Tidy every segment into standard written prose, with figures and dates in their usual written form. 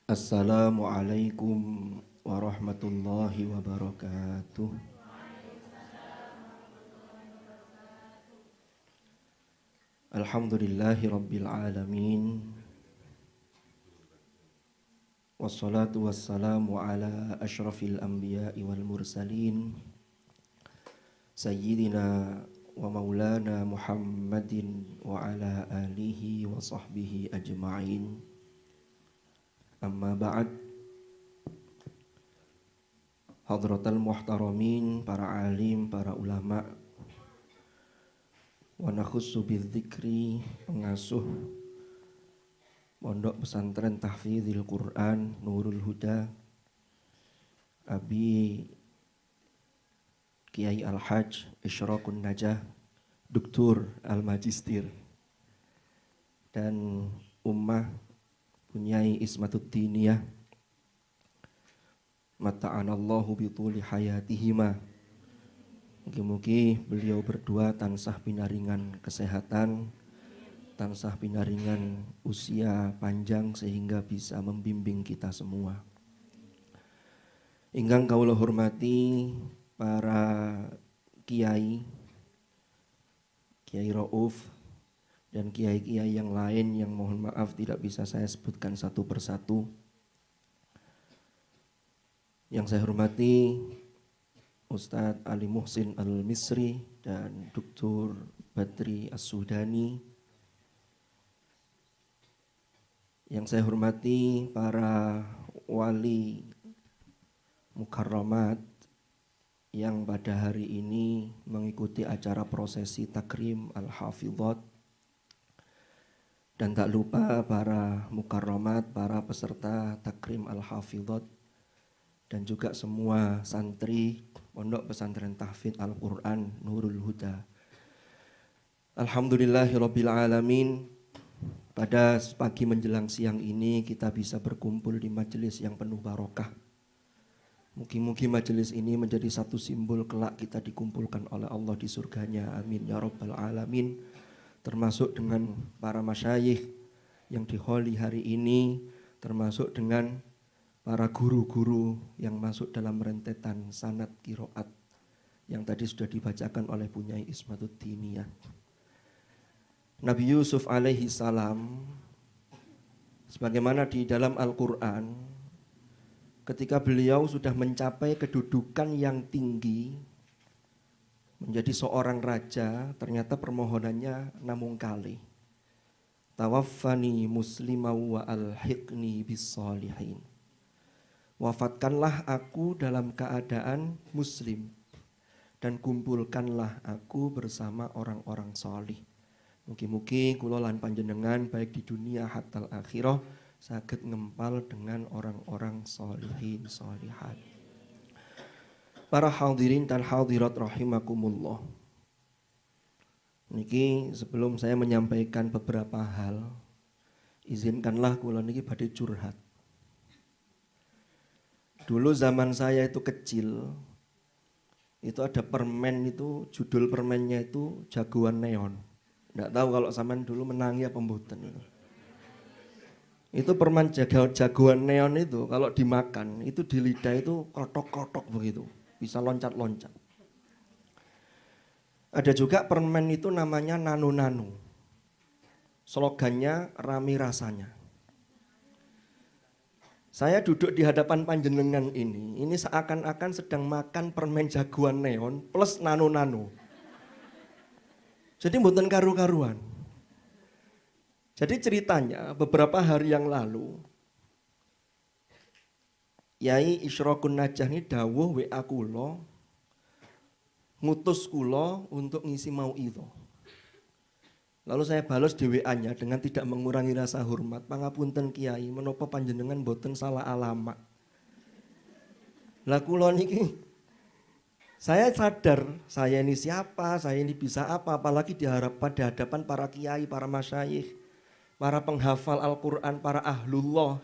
Assalamualaikum warahmatullahi wabarakatuh. Alhamdulillahi rabbil alamin. Wassalatu wassalamu ala asyrafil anbiya'i wal mursalin Sayyidina wa maulana Muhammadin wa ala alihi wa sahbihi ajma'in. Amma ba'd. Hadratal muhtaramin, para alim, para ulama, wa nakhussu bidzikri, pengasuh Pondok Pesantren Tahfidzil Quran Nurul Huda, Abi Kiai Al-Hajj Isyraqun Najah Duktur Al-Majistir, dan Ummah Punyai Ismatuddiniyah mata'anallahu bituli hayatihima. Mugi-mugi beliau berdua tansah pinaringan kesehatan, tansah pinaringan usia panjang sehingga bisa membimbing kita semua. Ingkang kawula hormati para kiai, Kiai Rauf dan kiai-kiai yang lain yang mohon maaf tidak bisa saya sebutkan satu persatu. Yang saya hormati Ustadz Ali Muhsin Al-Misri dan Dr. Badri As-Sudani. Yang saya hormati para wali mukarramat yang pada hari ini mengikuti acara prosesi takrim Al-Hafidhat. Dan tak lupa para mukarramat, para peserta takrim Al-Hafidhat, dan juga semua santri Pondok Pesantren Tahfidz Al-Quran Nurul Huda. Alhamdulillahirabbil alamin. Pada pagi menjelang siang ini kita bisa berkumpul di majelis yang penuh barokah. Mugi-mugi majelis ini menjadi satu simbol kelak kita dikumpulkan oleh Allah di surganya. Amin ya rabbal alamin. Termasuk dengan para masyayikh yang diholi hari ini, termasuk dengan para guru-guru yang masuk dalam rentetan sanad qiraat yang tadi sudah dibacakan oleh Punyai Ismatuddiniyah. Nabi Yusuf alaihi salam, sebagaimana di dalam Al-Quran, ketika beliau sudah mencapai kedudukan yang tinggi, menjadi seorang raja, ternyata permohonannya namung kali. Tawaffani muslimau wa alhiqni bis-shalihin. Wafatkanlah aku dalam keadaan muslim dan kumpulkanlah aku bersama orang-orang salih. Mugi-mugi kula lan panjenengan baik di dunia hatta akhirah saged ngempal dengan orang-orang sholihin sholihat. Para hadirin dan hadirat rahimakumullah. Niki sebelum saya menyampaikan beberapa hal, izinkanlah kula niki badhe curhat. Dulu zaman saya itu kecil, itu ada permen itu, judul permennya itu jagoan neon. Nggak tahu kalau zaman dulu menangi apa mboten itu. Itu permen jagoan neon itu kalau dimakan, itu di lidah itu kotok-kotok begitu. Bisa loncat-loncat. Ada juga permen itu namanya nanu-nanu. Slogannya rami rasanya. Saya duduk di hadapan panjenengan ini seakan-akan sedang makan permen jagoan neon plus nanu-nanu. Jadi mboten karu-karuan. Jadi ceritanya beberapa hari yang lalu, Yai Isyraqun Najah ini dawuh WA kula, ngutus kula untuk ngisi mauidhah. Lalu saya balas di WA-nya dengan tidak mengurangi rasa hormat. Pangapunten Kiai, menapa panjenengan boten salah alamat. Lah kula niki saya sadar saya ini siapa, saya ini bisa apa, apalagi pada hadapan para kiai, para masyayikh, para penghafal Al-Qur'an, para ahlullah.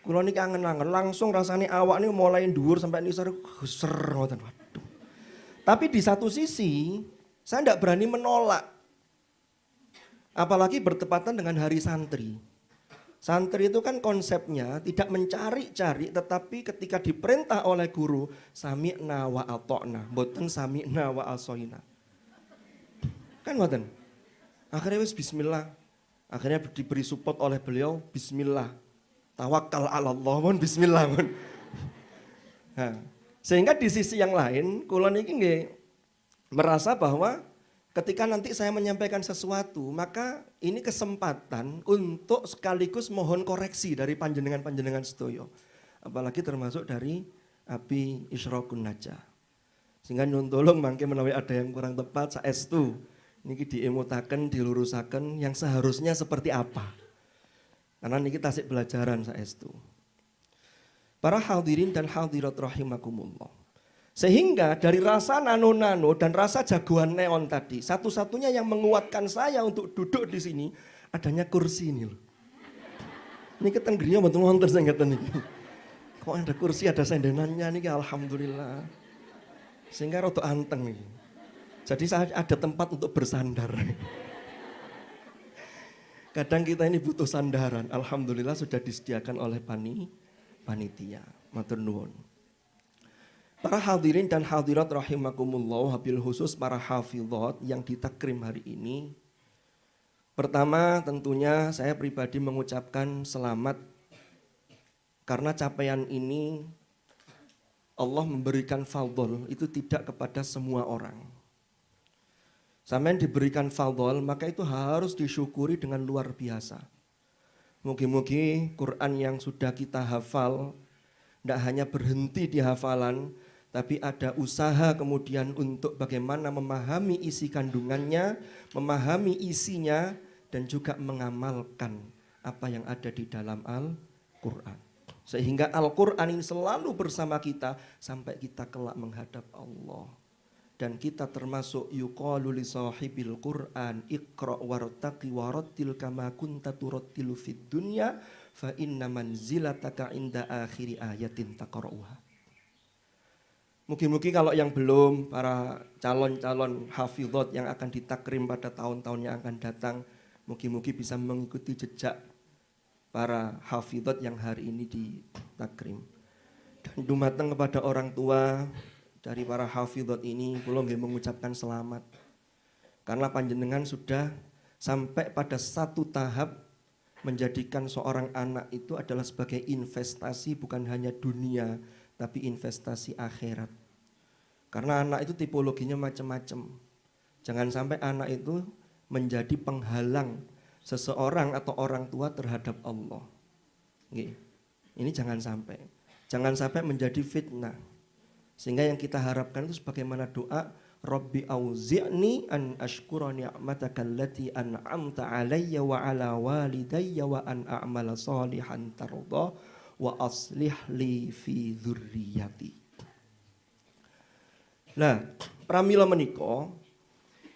Kula niki angen-angen langsung rasane awak ini mulai dhuwur sampai nisar geser ngoten. Waduh. Tapi di satu sisi saya tidak berani menolak. Apalagi bertepatan dengan hari santri. Santri itu kan konsepnya tidak mencari-cari, tetapi ketika diperintah oleh guru, sami'na wa ata'na, mboten sami'na wa asoina. Kan mboten. Akhirnya wis bismillah. Akhirnya diberi support oleh beliau, bismillah. Tawakkal 'ala Allah, pun bismillah pun. Nah, sehingga di sisi yang lain, kula niki nggih merasa bahwa ketika nanti saya menyampaikan sesuatu, maka ini kesempatan untuk sekaligus mohon koreksi dari panjenengan-panjenengan sedoyo. Apalagi termasuk dari Abi Isyraqun Najah. Sehingga nyuwun tolong mangke menawi ada yang kurang tepat saestu niki diemutaken, dilurusaken yang seharusnya seperti apa. Karena niki tasik pelajaran saestu. Para hadirin dan hadirat rahimakumullah. Sehingga dari rasa nano-nano dan rasa jagoan neon tadi, satu-satunya yang menguatkan saya untuk duduk di sini adanya kursi ini loh. Ini ketenggerinya betul wonten sing ngeten iki. Kok ada kursi, ada sendenannya nih, alhamdulillah. Sehingga rada anteng nih. Jadi saya ada tempat untuk bersandar. Kadang kita ini butuh sandaran, alhamdulillah sudah disediakan oleh panitia. Matur nuwun. Para hadirin dan hadirat rahimakumullah, wabil khusus para hafidhat yang ditakrim hari ini. Pertama tentunya saya pribadi mengucapkan selamat karena capaian ini Allah memberikan fadhol itu tidak kepada semua orang. Sampai diberikan fadhol maka itu harus disyukuri dengan luar biasa. Mugi-mugi Quran yang sudah kita hafal tidak hanya berhenti di hafalan, tapi ada usaha kemudian untuk bagaimana memahami isi kandungannya, memahami isinya, dan juga mengamalkan apa yang ada di dalam Al-Quran. Sehingga Al-Quran ini selalu bersama kita sampai kita kelak menghadap Allah. Dan kita termasuk yuqalu li sahibil Quran iqra wartaqi warattil kama kunta turattilu fid dunya fa inna manzilataka inda akhiri ayatin taqra'uha. Mungkin kalau yang belum, para calon-calon hafidhot yang akan ditakrim pada tahun-tahun yang akan datang, mungkin bisa mengikuti jejak para hafidhot yang hari ini ditakrim. Dan dumateng kepada orang tua dari para hafidhot ini, kula nggih mengucapkan selamat. Karena panjenengan sudah sampai pada satu tahap menjadikan seorang anak itu adalah sebagai investasi bukan hanya dunia, tapi investasi akhirat. Karena anak itu tipologinya macam-macam. Jangan sampai anak itu menjadi penghalang seseorang atau orang tua terhadap Allah. Ini jangan sampai. Jangan sampai menjadi fitnah. Sehingga yang kita harapkan itu sebagaimana doa, Rabbi auzi'ni an ashkura ni'mataka allati an'amta alayya wa ala walidayya wa an a'mala salihan tarda wa aslih li fi dzurriyyati. Nah, pramila menika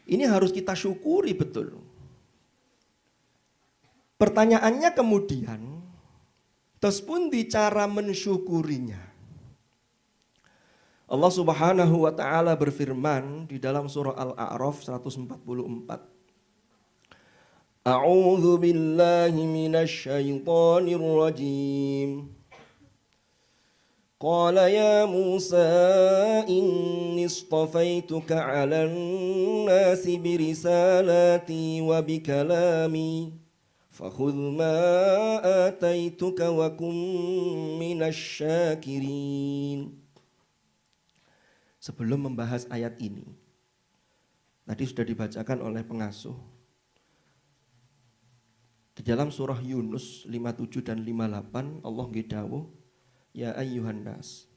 ini harus kita syukuri betul. Pertanyaannya kemudian, terus pundi cara mensyukurinya? Allah Subhanahu wa taala berfirman di dalam surah Al-A'raf 144. A'udzu billahi minasy syaithanir rajim. Qala ya Musa inni istafaituka 'alan nasi birisalati wa bikalami fakhudh ma ataituka wa kum minasy syakirin. Sebelum membahas ayat ini, tadi sudah dibacakan oleh pengasuh. Di dalam surah Yunus 57 dan 58 Allah ngedawuh, ya ayyuhan nas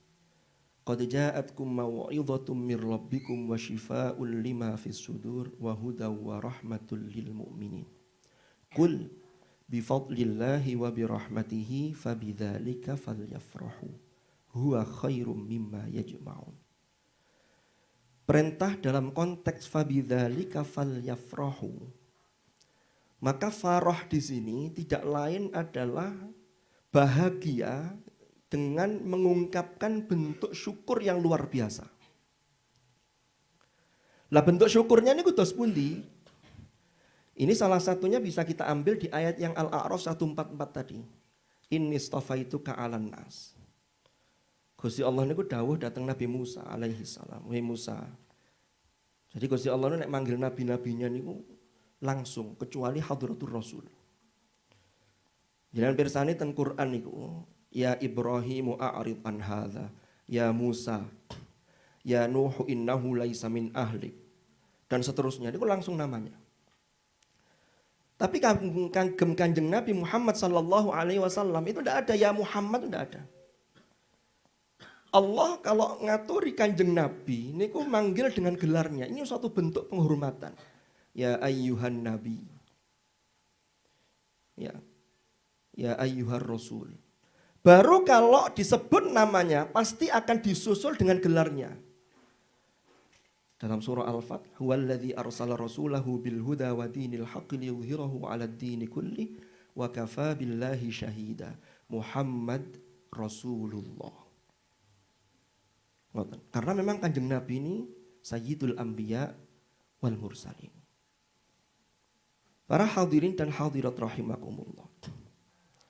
qad ja'atkum mau'izatun mir rabbikum wa shifaa'un lima fis sudur wa hudaw wa rahmatul lil mu'minin. Qul bi fadlillahi wa bi rahmatihi fabidzalika falyafrahu huwa khairum mimma yajma'un. Perintah dalam konteks fabidzalika falyafrahu. Maka farah di sini tidak lain adalah bahagia dengan mengungkapkan bentuk syukur yang luar biasa. Lah bentuk syukurnya ini kudos pundi? Ini salah satunya bisa kita ambil di ayat yang Al-A'raf 144 tadi. Inni stafaitu ka'alan nas. Gusti Allah niku dawuh datang Nabi Musa alaihi salam. Wahai Musa. Jadi Gusti Allah nek manggil nabi-nabinya niku langsung kecuali hadratur Rasul. Jangan pirsani ten Quran niku, ya Ibrahimu a'rid an hadza, ya Musa, ya Nuh innahu laisa min ahlik. Dan seterusnya niku langsung namanya. Tapi kanjeng Nabi Muhammad sallallahu alaihi wasallam itu tidak ada ya Muhammad, tidak ada. Allah kalau ngaturi kanjeng Nabi niku manggil dengan gelarnya. Ini suatu bentuk penghormatan. Ya ayyuhan nabi. Ya ayyuhar rasul. Baru kalau disebut namanya pasti akan disusul dengan gelarnya. Dalam surah Al-Fat, huwallazi arsala rasulahu bil huda wa dinil haqqi liyudhhirahu 'alad dini kulli wa kafa billahi syahida. Muhammad Rasulullah. Karena memang kanjeng Nabi ini sayyidul anbiya wal mursalin. Para hadirin dan hadirat rahimakumullah.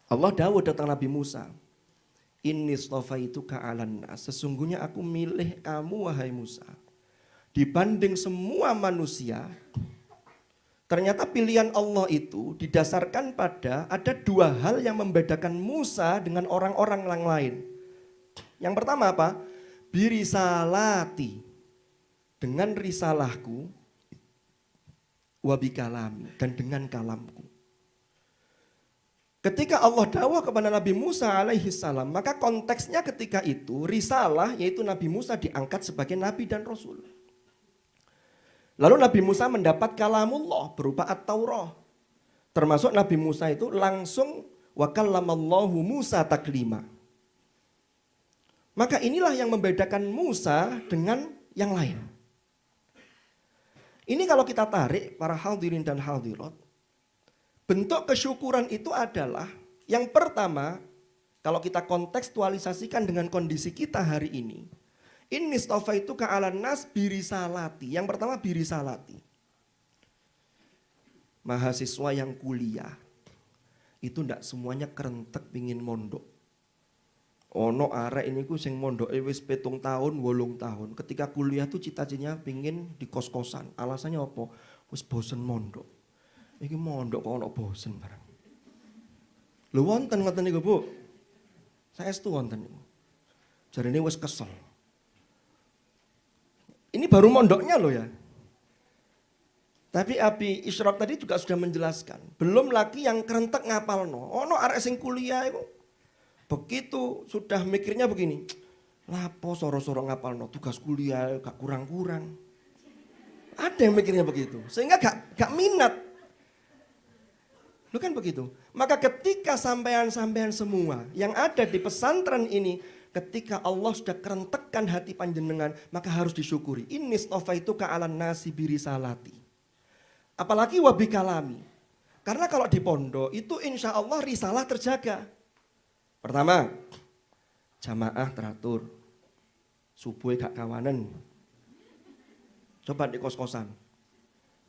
Allah dawuh datang Nabi Musa. Inni istafaituka 'alan nas. Sesungguhnya aku milih kamu wahai Musa. Dibanding semua manusia, ternyata pilihan Allah itu didasarkan pada ada dua hal yang membedakan Musa dengan orang-orang yang lain. Yang pertama apa? Birisalati, dengan risalahku, wabikalami, dan dengan kalamku. Ketika Allah dawuh kepada Nabi Musa alaihi salam, maka konteksnya ketika itu risalah, yaitu Nabi Musa diangkat sebagai Nabi dan Rasul. Lalu Nabi Musa mendapat kalamullah berupa At-Taurah. Termasuk Nabi Musa itu langsung wa kallamallahu Musa taklima. Maka inilah yang membedakan Musa dengan yang lain. Ini kalau kita tarik para hadirin dan hadirat, bentuk kesyukuran itu adalah yang pertama, kalau kita kontekstualisasikan dengan kondisi kita hari ini, Inni istafaituka 'alan nas birisalati. Yang pertama birisalati. Mahasiswa yang kuliah itu ndak semuanya kerentek pingin mondok. Ono arek ini ku sing mondoke wis 7 tahun, 8 tahun. Ketika kuliah tuh cita-citanya pingin di kos-kosan. Alasannya apa? Wis bosen mondok. Iki mondok kok ono bosen barang. Lho wonten ngoten niku, Bu. Saestu wonten niku. Jarine wis kesel. Ini baru mondoknya loh ya. Tapi Abi Isyraq tadi juga sudah menjelaskan. Belum lagi yang kerentek ngapalno. Ono arek sing kuliah itu. Begitu sudah mikirnya begini. Lapo soro-soro ngapalno tugas kuliah gak kurang-kurang. Ada yang mikirnya begitu. Sehingga gak minat. Lu kan begitu. Maka ketika sampean-sampean semua yang ada di pesantren ini, ketika Allah sudah kerentekkan hati panjenengan, maka harus disyukuri. Inni istafaituka 'alan nasi birisalati. Apalagi wabikalami. Karena kalau di pondok itu insya Allah risalah terjaga. Pertama, jamaah teratur. Subuh gak kawanan. Coba di kos-kosan.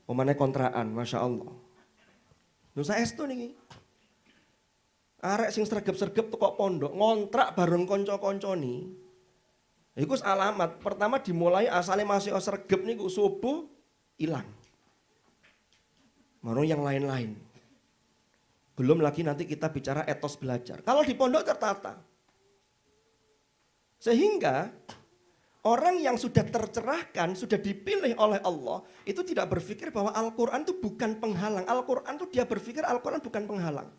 Pemane kontraan, Masya Allah. Nusa estu nih. Arek sing sregep-sregep kok pondok ngontrak bareng kanca-kancane. Iku alamat. Pertama dimulai asale masih sregep niku subuh hilang. Baru yang lain-lain. Belum lagi nanti kita bicara etos belajar. Kalau di pondok tertata. Sehingga orang yang sudah tercerahkan, sudah dipilih oleh Allah, itu tidak berpikir bahwa Al-Quran itu bukan penghalang. Al-Quran itu dia berpikir Al-Quran bukan penghalang.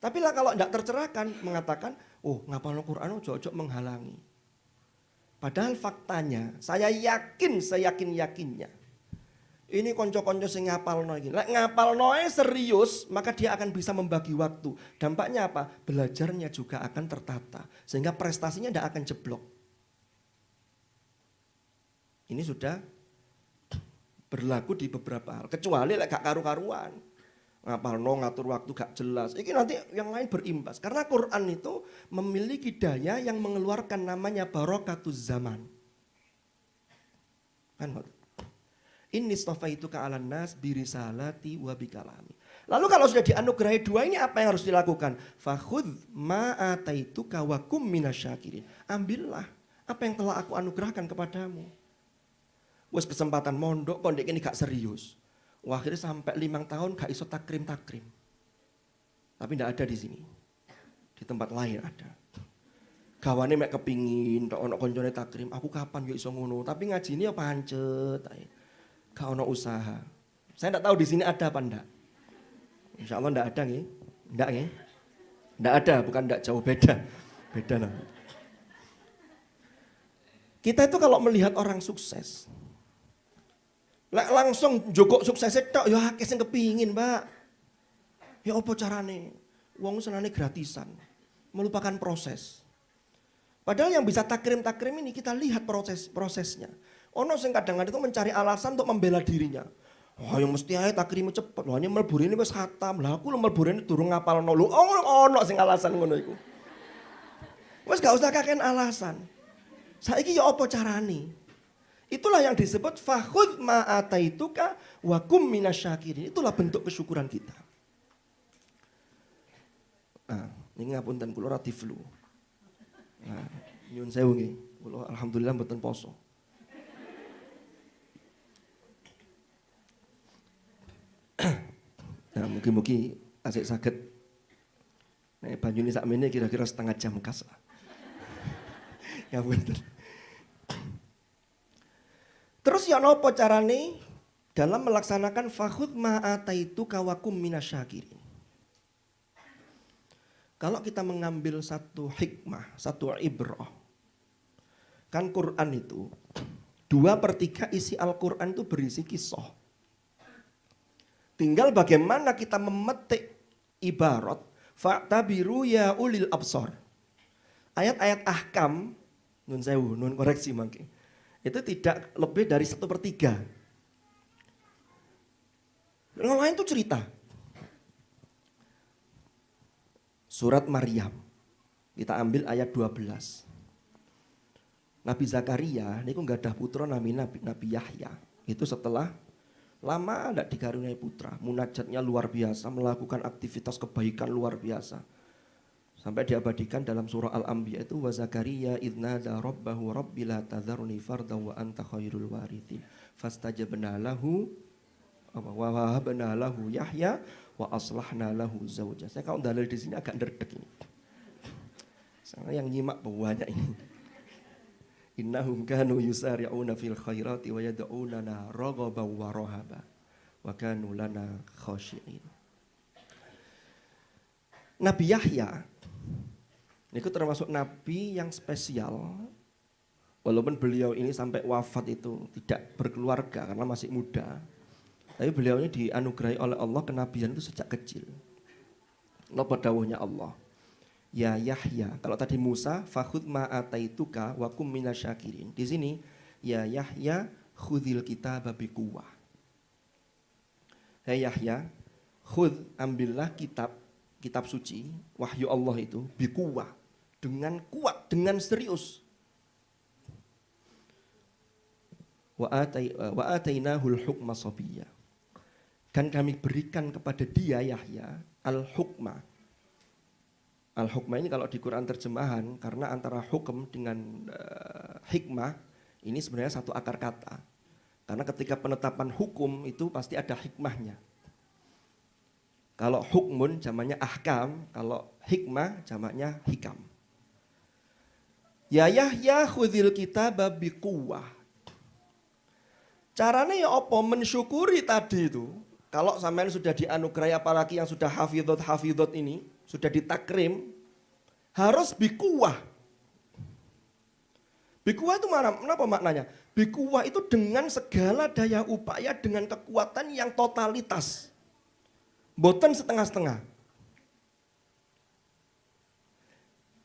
Tapi lah kalau tidak tercerahkan mengatakan, oh ngapal Al-Quran ojo-ojo menghalangi. Padahal faktanya, saya yakin-yakinnya. Ini konco-konco sing ngapalno iki. Lek ngapalnoe serius, maka dia akan bisa membagi waktu. Dampaknya apa? Belajarnya juga akan tertata. Sehingga prestasinya tidak akan jeblok. Ini sudah berlaku di beberapa hal. Kecuali lek gak karu-karuan. Ngapalno ngatur waktu gak jelas. Ini nanti yang lain berimbas. Karena Quran itu memiliki daya yang mengeluarkan namanya barokatuz zaman. Kan? Inni stofaituka 'alan nas birisalati wa bikalami. Lalu kalau sudah dianugerahi dua ini apa yang harus dilakukan? Fakhudh ma ataituka wa kum minasyakirin. Ambillah apa yang telah aku anugerahkan kepadamu. Wes kesempatan mondok kok ndek ini gak serius. Wah, akhirnya sampai 5 tahun gak iso takrim. Tapi ndak ada di sini. Di tempat lain ada. Gawane mek kepingin tok ono koncone takrim, aku kapan yo iso ngono, tapi ngajine ya pancet ae. Gak ono usaha. Saya ndak tahu di sini ada apa ndak. Insyaallah ndak ada nggih. Ndak nggih. Ndak ada, bukan ndak jauh beda. Beda nah. Kita itu kalau melihat orang sukses, langsung jogok suksesnya tok ya akeh sing kepingin, Mbak. Ya apa carane? Wong senane gratisan. Melupakan proses. Padahal yang bisa takrim ini kita lihat prosesnya. Ono sing kadang-kadang itu mencari alasan untuk membela dirinya. Wah, yang mesti ae takrim cepet. Lah hanya mlebu rene wis khatam. Lah aku mlebu rene durung ngapalno. Lho ono sing alasan ngono iku. Wis gak usah kakek alasan. Saiki ya apa carane? Itulah yang disebut fakhudh ma ataituka wa kum minasyakirin. Itulah bentuk kesyukuran kita. Nah, ini ngapunten kula ora flu. Nah, nyun sewu nggih. Kula alhamdulillah mboten poso. Nah, mugi-mugi asik saged. Nek banyune sakmene kira-kira setengah jam kas. Ya bener. Terus ya napa carane dalam melaksanakan fakhudh ma ataituka wa kum minasyakirin. Kalau kita mengambil satu hikmah, satu ibrah. Kan Quran itu 2/3 isi Al-Quran itu berisi kisah. Tinggal bagaimana kita memetik ibarat fa'tabiru ya ulil absar. Ayat-ayat ahkam, nun sewu, nun koreksi mangke. Itu tidak lebih dari 1/3. Yang lain itu cerita. Surat Maryam, kita ambil ayat 12. Nabi Zakaria, ini nggak ada putra Nabi Yahya. Itu setelah lama tidak dikaruniai putra. Munajatnya luar biasa, melakukan aktivitas kebaikan luar biasa. Sampai diabadikan dalam surah Al-Anbiya itu wa Zakaria idnada rabbahu rabbi la tadharni fardan wa anta khairul warithin. Fastajabna lahu wa wahabna lahu Yahya wa aslahna lahu zauja. Saya kalau dalil di sini agak nderdek ini. Soalnya yang nyimak banyak ini. Innahum kanu yusari'una fil khairati wa yad'unana raghaban wa rahaba wa kanu lana khashi'in. Nabi Yahya ini termasuk nabi yang spesial. Walaupun beliau ini sampai wafat itu tidak berkeluarga karena masih muda. Tapi beliau ini dianugerahi oleh Allah kenabian itu sejak kecil. Napa dawuhnya Allah? Ya Yahya, kalau tadi Musa fakhudh ma ataituka wa kum minasyakirin. Di sini ya Yahya khudhil kitaba biquwwah. Hai Yahya, khudh ambillah kitab suci wahyu Allah itu biquwwah, dengan kuat, dengan serius. Wa atainahul hukma sabiyya. Dan kami berikan kepada dia Yahya al-hukma. Al-hukma ini kalau di Quran terjemahan karena antara hukum dengan hikmah ini sebenarnya satu akar kata. Karena ketika penetapan hukum itu pasti ada hikmahnya. Kalau hukmun jamaknya ahkam, kalau hikmah jamaknya hikam. Ya Yahya khudhil kitaba biquwwah. Caranya ya apa? Mensyukuri tadi itu. Kalau sampean sudah dianugerahi apalagi yang sudah hafidhot ini, sudah ditakrim, harus bikuwah. Bikuwah itu apa maknanya? Bikuwah itu dengan segala daya upaya, dengan kekuatan yang totalitas. Boten setengah-setengah.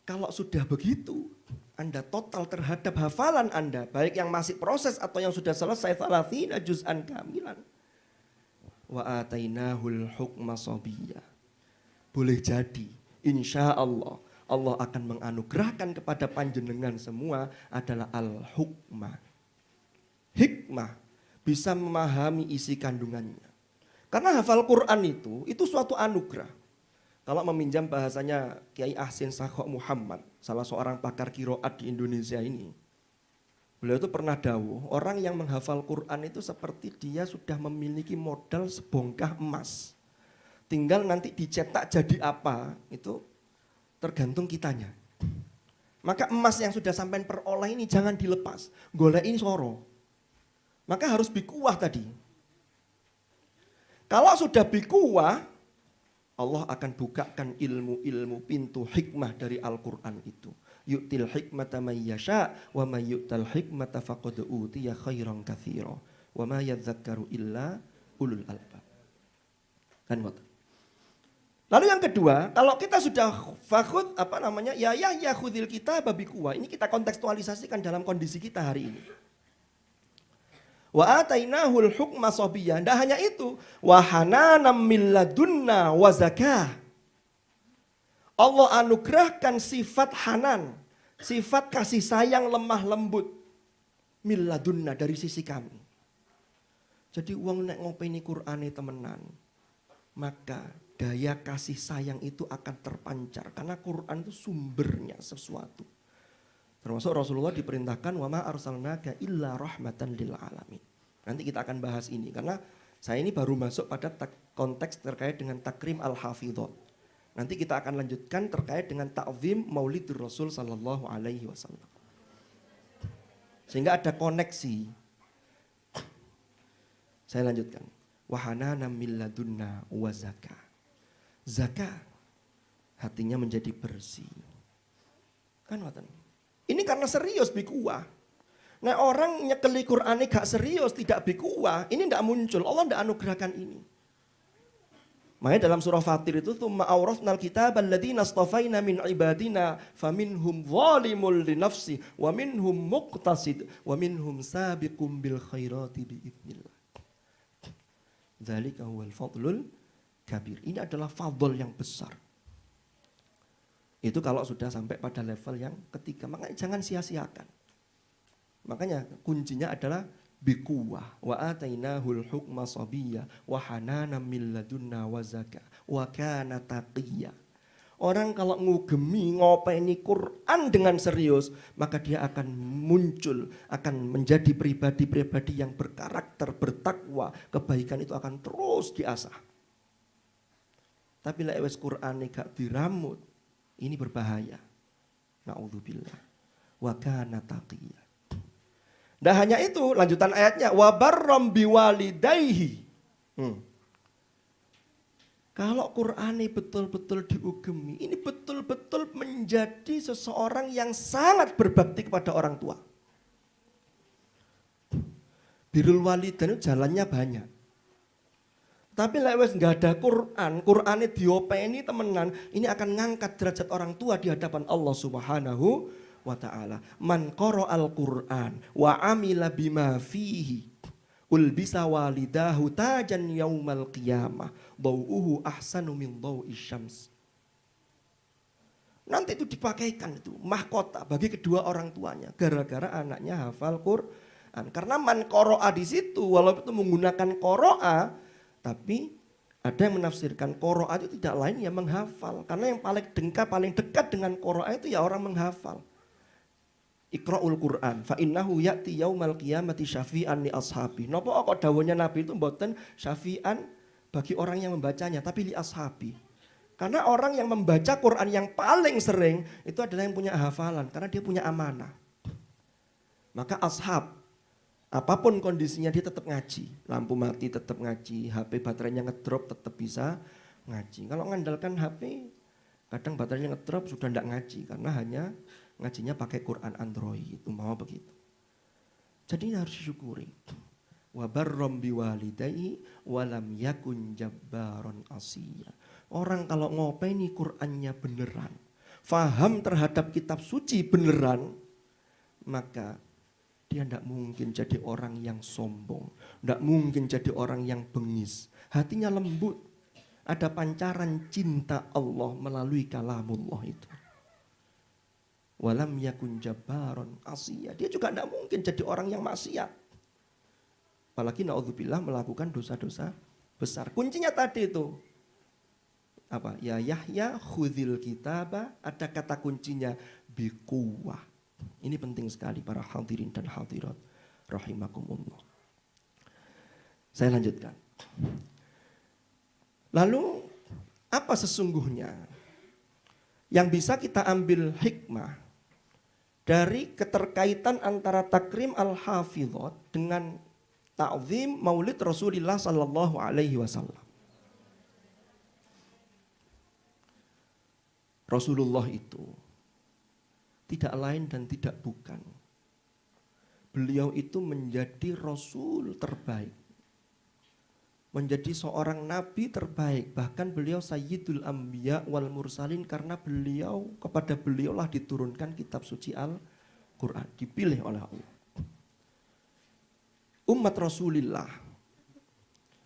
Kalau sudah begitu, Anda total terhadap hafalan Anda, baik yang masih proses atau yang sudah selesai 30 juz'an kamilan. Wa atainahul hukma sabiyya. Boleh jadi insya Allah Allah akan menganugerahkan kepada panjenengan semua adalah al-hukmah. Hikmah. bisa memahami isi kandungannya. Karena hafal Quran itu suatu anugerah. Kalau meminjam bahasanya Kiai Ahsin Sakhok Muhammad, salah seorang pakar qiraat di Indonesia ini, beliau itu pernah dawuh, orang yang menghafal Quran itu seperti dia sudah memiliki modal sebongkah emas. Tinggal nanti dicetak jadi apa, itu tergantung kitanya. Maka emas yang sudah sampai peroleh ini jangan dilepas. Golek ini soro. Maka harus bikuah tadi. Kalau sudah bikuah, Allah akan bukakan ilmu-ilmu pintu hikmah dari Al-Quran itu. Yu'til hikmata may yasha wa may yu'tal hikmata faqad utiya khairan katsira wa ma yadzakkaru illa ulul albab. Kan ngoten. Lalu yang kedua, kalau kita sudah fakhud ya khudil kita babi kuwa. Ini kita kontekstualisasikan dalam kondisi kita hari ini. Wa atainahul hukma sabiyya. Tidak hanya itu, wa hananam min ladunna wa zakah. Allah anugerahkan sifat hanan, sifat kasih sayang lemah lembut min ladunna dari sisi kami. Jadi wong nek ngopeni Qur'ane temenan, maka daya kasih sayang itu akan terpancar karena Quran itu sumbernya sesuatu. Termasuk Rasulullah diperintahkan wa ma arsalnaka illa rahmatan lil alamin. Nanti kita akan bahas ini karena saya ini baru masuk pada konteks terkait dengan takrim al-hafidhah. Nanti kita akan lanjutkan terkait dengan ta'zim Maulidur Rasul sallallahu alaihi wasallam. Sehingga ada koneksi. Saya lanjutkan. Wa hananam min ladunna wa zakah. Zakah, hatinya menjadi bersih. Kan watan. Ini karena serius bikuah. Nah orang nyekeli Qur'an gak serius, tidak bikuah, ini tidak muncul. Allah tidak anugerahkan ini. Makanya dalam surah Fatir itu, Tsumma awrathnal kitaba alladziina astafaina min ibadina faminhum zalimun li nafsi wa minhum muqtasid wa minhum sabiqum bil khairati biidznillah. Dzalika huwal fadlul kabir. Ini adalah fadl yang besar. Itu kalau sudah sampai pada level yang ketiga. Makanya jangan sia-siakan. Makanya kuncinya adalah bikuwah. Wa atainahul hukma sabiyya wa hananam min ladunna wa zakah wa kana taqiyya. Orang kalau ngugemi ngopeni Quran dengan serius, maka dia akan muncul, akan menjadi pribadi-pribadi yang berkarakter, bertakwa. Kebaikan itu akan terus diasah. Tapi lek wis Qur'ane gak diramut, ini berbahaya. Nauzubillah. Wa kana taqiyya. Nah hanya itu, lanjutan ayatnya wa barram biwalidayhi. Kalau Qur'ane betul-betul diugemi, ini betul-betul menjadi seseorang yang sangat berbakti kepada orang tua. Birrul walidain jalannya banyak. Tapi lek wis enggak ada Quran, Qur'ane diopeni temenan, ini akan ngangkat derajat orang tua di hadapan Allah Subhanahu wa taala. Man qara'al Qur'an wa amila bima fihi ulbisa walidahu tajan yaumal qiyamah dawuhu ahsanu min dawi syams. Nanti itu dipakaikan itu mahkota bagi kedua orang tuanya gara-gara anaknya hafal Quran. Karena man qara'a di situ walaupun itu menggunakan qara'a, tapi ada yang menafsirkan qara'a itu tidak lain yang menghafal. Karena yang paling dekat dengan qara'a itu ya orang menghafal. Iqra'ul Qur'an fa innahu ya'ti yaumal qiyamati syafi'an li ashabi. Napa kok dawuhnya Nabi itu mboten syafi'an bagi orang yang membacanya, tapi li ashabi. Karena orang yang membaca Quran yang paling sering itu adalah yang punya hafalan karena dia punya amanah. Maka ashab apapun kondisinya dia tetap ngaji. Lampu mati tetap ngaji, HP baterainya ngedrop tetap bisa ngaji. Kalau mengandalkan HP, kadang baterainya ngedrop sudah tidak ngaji karena hanya ngajinya pakai Quran Android, itu mau begitu. Jadi ini harus disyukuri. Wa barram biwalidayhi wa lam yakun jabbaron asiyya. Orang kalau ngopeni Qur'annya beneran, faham terhadap kitab suci beneran, maka dia tidak mungkin jadi orang yang sombong, tidak mungkin jadi orang yang bengis. Hatinya lembut, ada pancaran cinta Allah melalui kalamullah itu. Walam yakun jabbaron asiyya. Dia juga tidak mungkin jadi orang yang maksiat. Apalagi naudzubillah melakukan dosa-dosa besar. Kuncinya tadi itu apa? Ya Yahya khudhil kitaba, ada kata kuncinya biquwah. Ini penting sekali para hadirin dan hadirat rahimakumullah. Saya lanjutkan. Lalu apa sesungguhnya yang bisa kita ambil hikmah dari keterkaitan antara takrim al-hafidhat dengan ta'zim maulid Rasulullah sallallahu alaihi wasallam? Rasulullah itu tidak lain dan tidak bukan. Beliau itu menjadi Rasul terbaik. Menjadi seorang nabi terbaik. Bahkan beliau Sayyidul Anbiya wal Mursalin, karena kepada beliaulah diturunkan kitab suci Al-Quran. Dipilih oleh Allah. Umat Rasulullah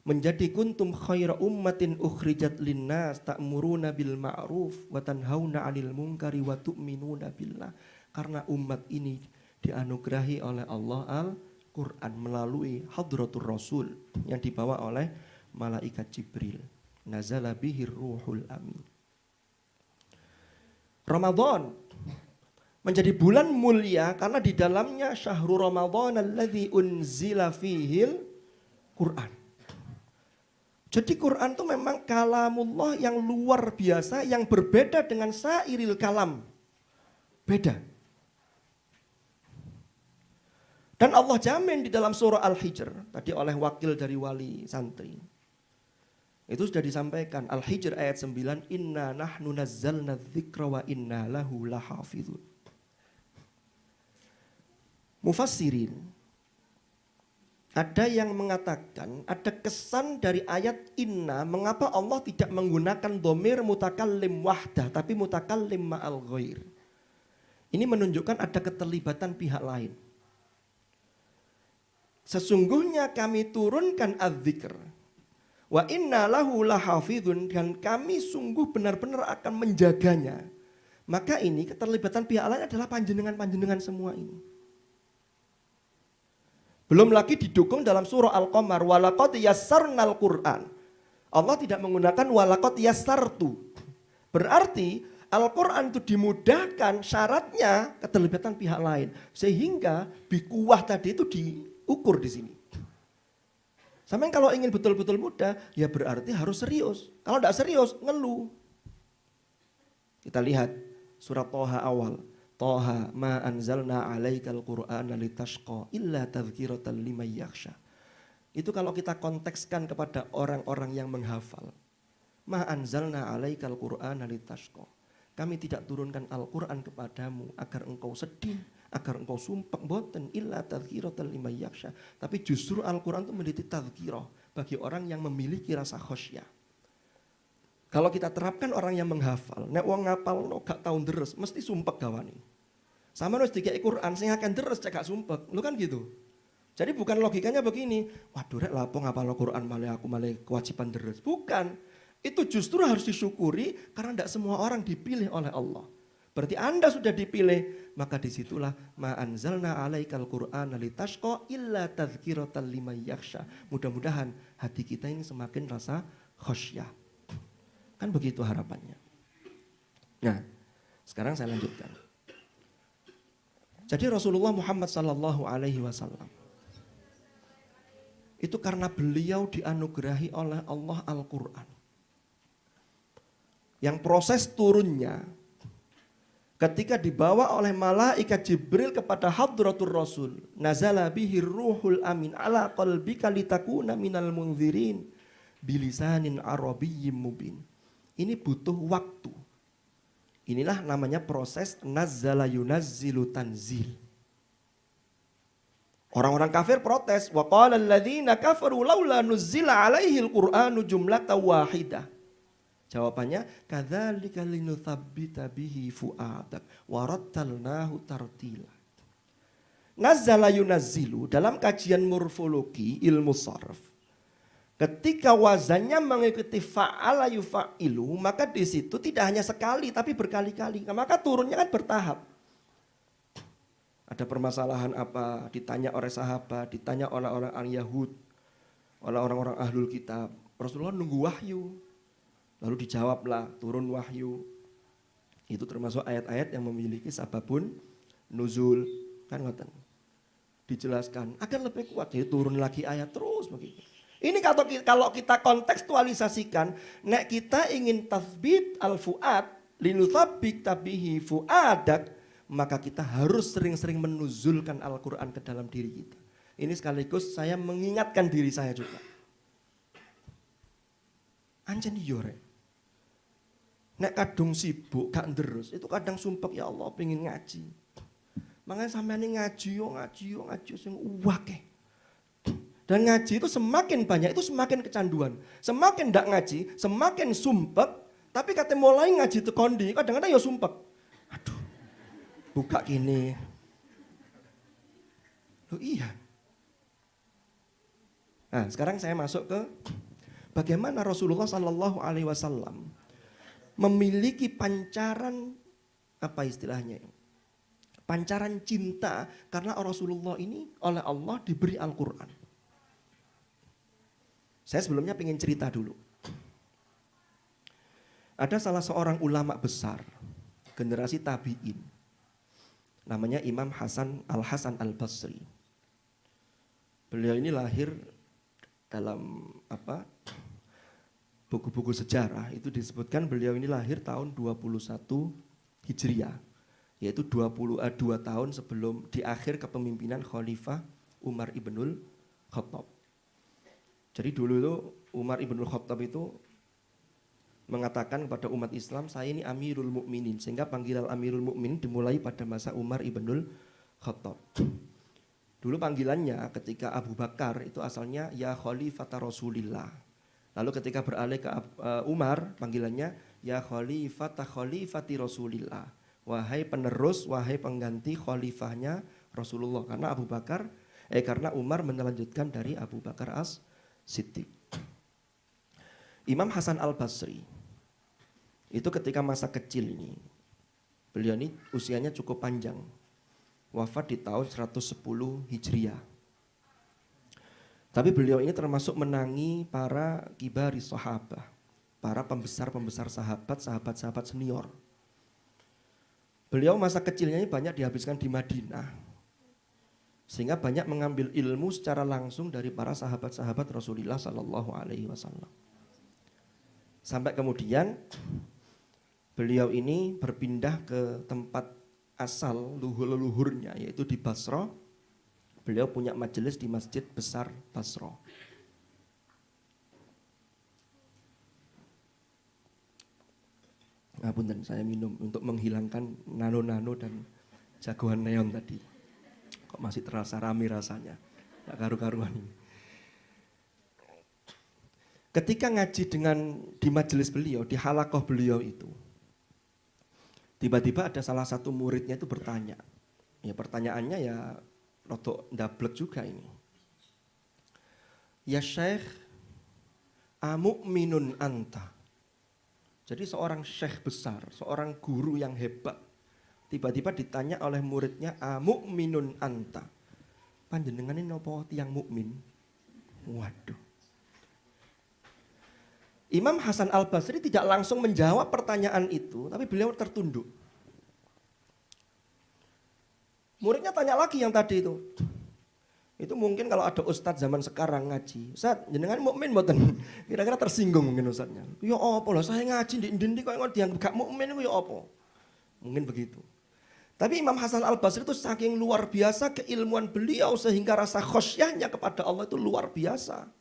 menjadi kuntum khaira ummatin ukhrijat linnas ta'muruna bil ma'ruf wa tanhauna 'anil munkari wa tu'minuna billah. Karena umat ini dianugerahi oleh Allah Al-Quran melalui hadratur Rasul yang dibawa oleh malaikat Jibril. Nazala bihir ruhul amin. Ramadan menjadi bulan mulia karena di dalamnya syahrul Ramadan alladzi unzila fihil Quran. Jadi Quran itu memang kalamullah yang luar biasa, yang berbeda dengan sairil kalam. Beda. Dan Allah jamin di dalam surah Al-Hijr, tadi oleh wakil dari wali santri. Itu sudah disampaikan, Al-Hijr ayat 9, inna nahnu nazzalna dzikra wa inna lahu lahafizun. Mufassirin, ada yang mengatakan, ada kesan dari ayat inna, mengapa Allah tidak menggunakan dhamir mutakallim wahdah, tapi mutakallim ma'al ghair. Ini menunjukkan ada keterlibatan pihak lain. Sesungguhnya kami turunkan az-zikr, wa inna lahu lahafizun, dan kami sungguh benar-benar akan menjaganya. Maka ini keterlibatan pihak lain adalah panjenengan-panjenengan semua ini. Belum lagi didukung dalam surah Al-Qamar, walaqad yassarnal Qur'an. Allah tidak menggunakan walaqad yassartu. Berarti Al-Quran itu dimudahkan, syaratnya keterlibatan pihak lain. Sehingga bikuwah tadi itu diukur di sini. Sampai kalau ingin betul-betul mudah, ya berarti harus serius. Kalau tidak serius, ngeluh. Kita lihat surat Toha awal. Toha ma anzalna alaikal qur'ana litashqa illa tadhkiratan liman yakhsha. Itu kalau kita kontekskan kepada orang-orang yang menghafal. Ma anzalna alaikal qur'ana litashqa. Kami tidak turunkan Al-Quran kepadamu agar engkau sedih, agar engkau sumpek, boten illa tadhkiratan liman yakhsha. Tapi justru Al-Quran itu menjadi tadhkirah bagi orang yang memiliki rasa khasyah. Kalau kita terapkan orang yang menghafal, nek wong ngapal no gak tau deres, mesti sumpek gawani. Sama wis dikek Quran sing akan deres cek gak sumpek, lu kan gitu. Jadi bukan logikanya begini, waduh rek lapo ngapal Quran malah aku malah kewajiban deres. Bukan, itu justru harus disyukuri karena tidak semua orang dipilih oleh Allah. Berarti Anda sudah dipilih, maka disitulah ma anzalna alaikal Qur'ana litashqa illa tadhkiratan liman yakhsha. Mudah-mudahan hati kita ini semakin rasa khasyah. Kan begitu harapannya. Nah, sekarang saya lanjutkan. Jadi Rasulullah Muhammad sallallahu alaihi wasallam itu karena beliau dianugerahi oleh Allah Al-Qur'an. Yang proses turunnya ketika dibawa oleh malaikat Jibril kepada hadratur Rasul, nazala bihir ruhul amin ala qalbika litakuna minal munzirin bilisanin arabiyyin mubin. Ini butuh waktu. Inilah namanya proses nazzala yunazzilu tanzil. Orang-orang kafir protes, wa qala alladziina kafaru laula nuzzila alaihil qur'anu jumlatan wahidah. Jawabannya, kadzalika linutsabbita bihi fu'adak wa rattalnahu tartila. Nazzala yunazzilu dalam kajian morfologi ilmu sharaf. Ketika wazannya mengikuti fa'ala yufa'ilu, maka di situ tidak hanya sekali tapi berkali-kali. Maka turunnya kan bertahap. Ada permasalahan apa, ditanya oleh sahabat, ditanya oleh orang Yahud, oleh orang-orang ahlul kitab. Rasulullah nunggu wahyu. Lalu dijawablah, turun wahyu. Itu termasuk ayat-ayat yang memiliki sababun nuzul. Kan ngoten. Dijelaskan, akan lebih kuat. Jadi turun lagi ayat terus begitu. Ini kalau kita kontekstualisasikan, nek kita ingin tathbit al-fuad, linuthabbit tabihi fuadak, maka kita harus sering-sering menuzulkan Al-Quran ke dalam diri kita. Ini sekaligus saya mengingatkan diri saya juga. Anjen yo rek. Nek kadung sibuk gak terus, itu kadang sumpek ya Allah pengen ngaji. Makanya sampean ngaji sing uwake. Dan ngaji itu semakin banyak itu semakin kecanduan. Semakin ndak ngaji, semakin sumpek, tapi kata mulai ngaji itu kondi, kadang-kadang ya sumpek. Aduh. Buka gini. Loh iya. Nah, sekarang saya masuk ke bagaimana Rasulullah Sallallahu Alaihi Wasallam memiliki pancaran, apa istilahnya? Pancaran cinta karena Rasulullah ini oleh Allah diberi Al-Quran. Saya sebelumnya pengen cerita dulu. Ada salah seorang ulama besar, generasi tabi'in. Namanya Imam Al-Hasan Al-Basri. Beliau ini lahir dalam buku-buku sejarah itu disebutkan beliau ini lahir tahun 21 Hijriah, yaitu 22 tahun sebelum di akhir kepemimpinan Khalifah Umar ibnul Khattab. Jadi dulu itu Umar ibnul Khattab itu mengatakan kepada umat Islam, saya ini Amirul Mukminin, sehingga panggilan Amirul Mukminin dimulai pada masa Umar ibnul Khattab. Dulu panggilannya ketika Abu Bakar itu asalnya ya Khalifata Rasulillah. Lalu ketika beralih ke Umar, panggilannya ya Khalifati Rasulillah. Wahai penerus, wahai pengganti khalifahnya Rasulullah. Karena Umar melanjutkan dari Abu Bakar As-Siddiq. Imam Hasan Al-Basri itu ketika masa kecil ini, beliau ini usianya cukup panjang, wafat di tahun 110 Hijriah. Tapi beliau ini termasuk menangi para kibari sahabah, para pembesar-pembesar sahabat senior. Beliau masa kecilnya ini banyak dihabiskan di Madinah, sehingga banyak mengambil ilmu secara langsung dari para sahabat-sahabat Rasulullah Sallallahu Alaihi Wasallam. Sampai kemudian beliau ini berpindah ke tempat asal leluhurnya, yaitu di Basra. Beliau punya majelis di Masjid Besar Basra. Ngapunten, saya minum untuk menghilangkan nano-nano dan jagoan neon tadi. Kok masih terasa rame rasanya, gak karu-karuan ini. Ketika ngaji di majelis beliau, di halakoh beliau itu, tiba-tiba ada salah satu muridnya itu bertanya. Ya pertanyaannya ya rodok ndablek juga ini. Ya Syekh, amu'minun anta. Jadi seorang syekh besar, seorang guru yang hebat, tiba-tiba ditanya oleh muridnya, amu'minun anta. Panjenengan ini napa tiyang mukmin? Waduh. Imam Hasan Al-Basri tidak langsung menjawab pertanyaan itu, tapi beliau tertunduk. Muridnya tanya lagi yang tadi itu. Itu mungkin kalau ada ustadz zaman sekarang ngaji, Ustadz, jenengan mukmin mboten? Kira-kira tersinggung mungkin ustadznya. Ya apa lah, saya ngaji di kok yang gak mukmin itu ya apa? Mungkin begitu. Tapi Imam Hasan Al-Basri itu saking luar biasa keilmuan beliau sehingga rasa khosyahnya kepada Allah itu luar biasa.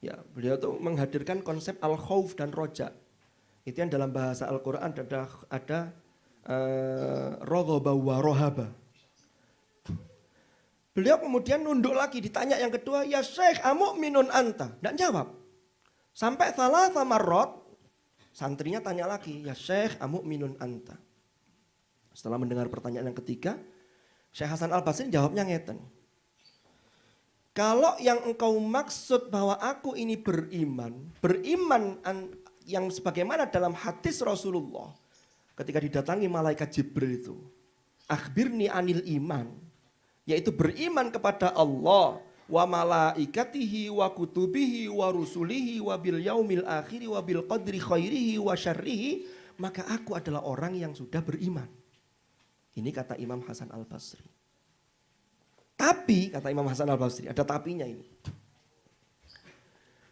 Ya, beliau tuh menghadirkan konsep al-khauf dan roja. Itu yang dalam bahasa Al-Quran ada roghaba wa rohaba. Beliau kemudian nunduk lagi, ditanya yang kedua, ya Syekh amu'minun anta. Tidak jawab. Sampai thalatha marrat, santrinya tanya lagi, ya Syekh amu'minun anta. Setelah mendengar pertanyaan yang ketiga, Syekh Hasan Al-Basri jawabnya ngeten. Kalau yang engkau maksud bahwa aku ini beriman yang sebagaimana dalam hadis Rasulullah ketika didatangi malaikat Jibril itu. Akhbirni anil iman, yaitu beriman kepada Allah, wa malaikatihi, wa kutubihi, wa rusulihi, wa bil yaumil akhiri, wa bil qadri khairihi, wa syarrihi, maka aku adalah orang yang sudah beriman. Ini kata Imam Hasan Al-Basri. Tapi, kata Imam Hasan Al-Basri, ada tapinya ini.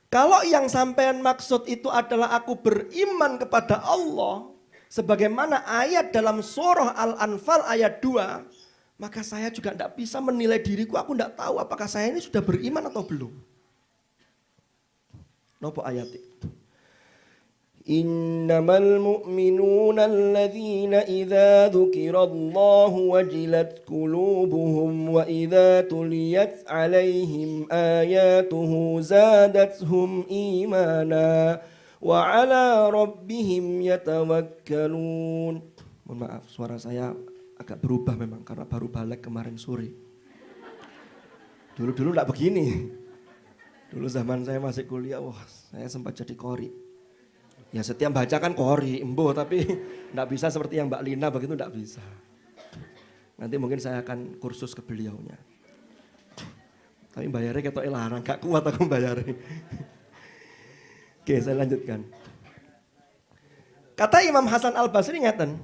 Kalau yang sampean maksud itu adalah aku beriman kepada Allah, sebagaimana ayat dalam surah Al-Anfal ayat 2, maka saya juga tidak bisa menilai diriku, aku tidak tahu apakah saya ini sudah beriman atau belum. Nopo ayat itu? Innamal mu'minuna alladhina idza dzukirallahu wajilat qulubuhum wa idza tuliyat alaihim ayatuhu zadatuhum imana wa ala rabbihim yatawakkalun. Mohon maaf, suara saya agak berubah memang karena baru balik kemarin sore. Dulu enggak begini. Dulu zaman saya masih kuliah, wah, saya sempat jadi qori. Ya setiap baca kan qori, embuh, tapi enggak bisa seperti yang Mbak Lina begitu, enggak bisa. Nanti mungkin saya akan kursus ke beliaunya. Tapi bayarnya ketok larang, gak kuat aku bayarnya. Oke, saya lanjutkan. Kata Imam Hasan Al-Basri ngeten,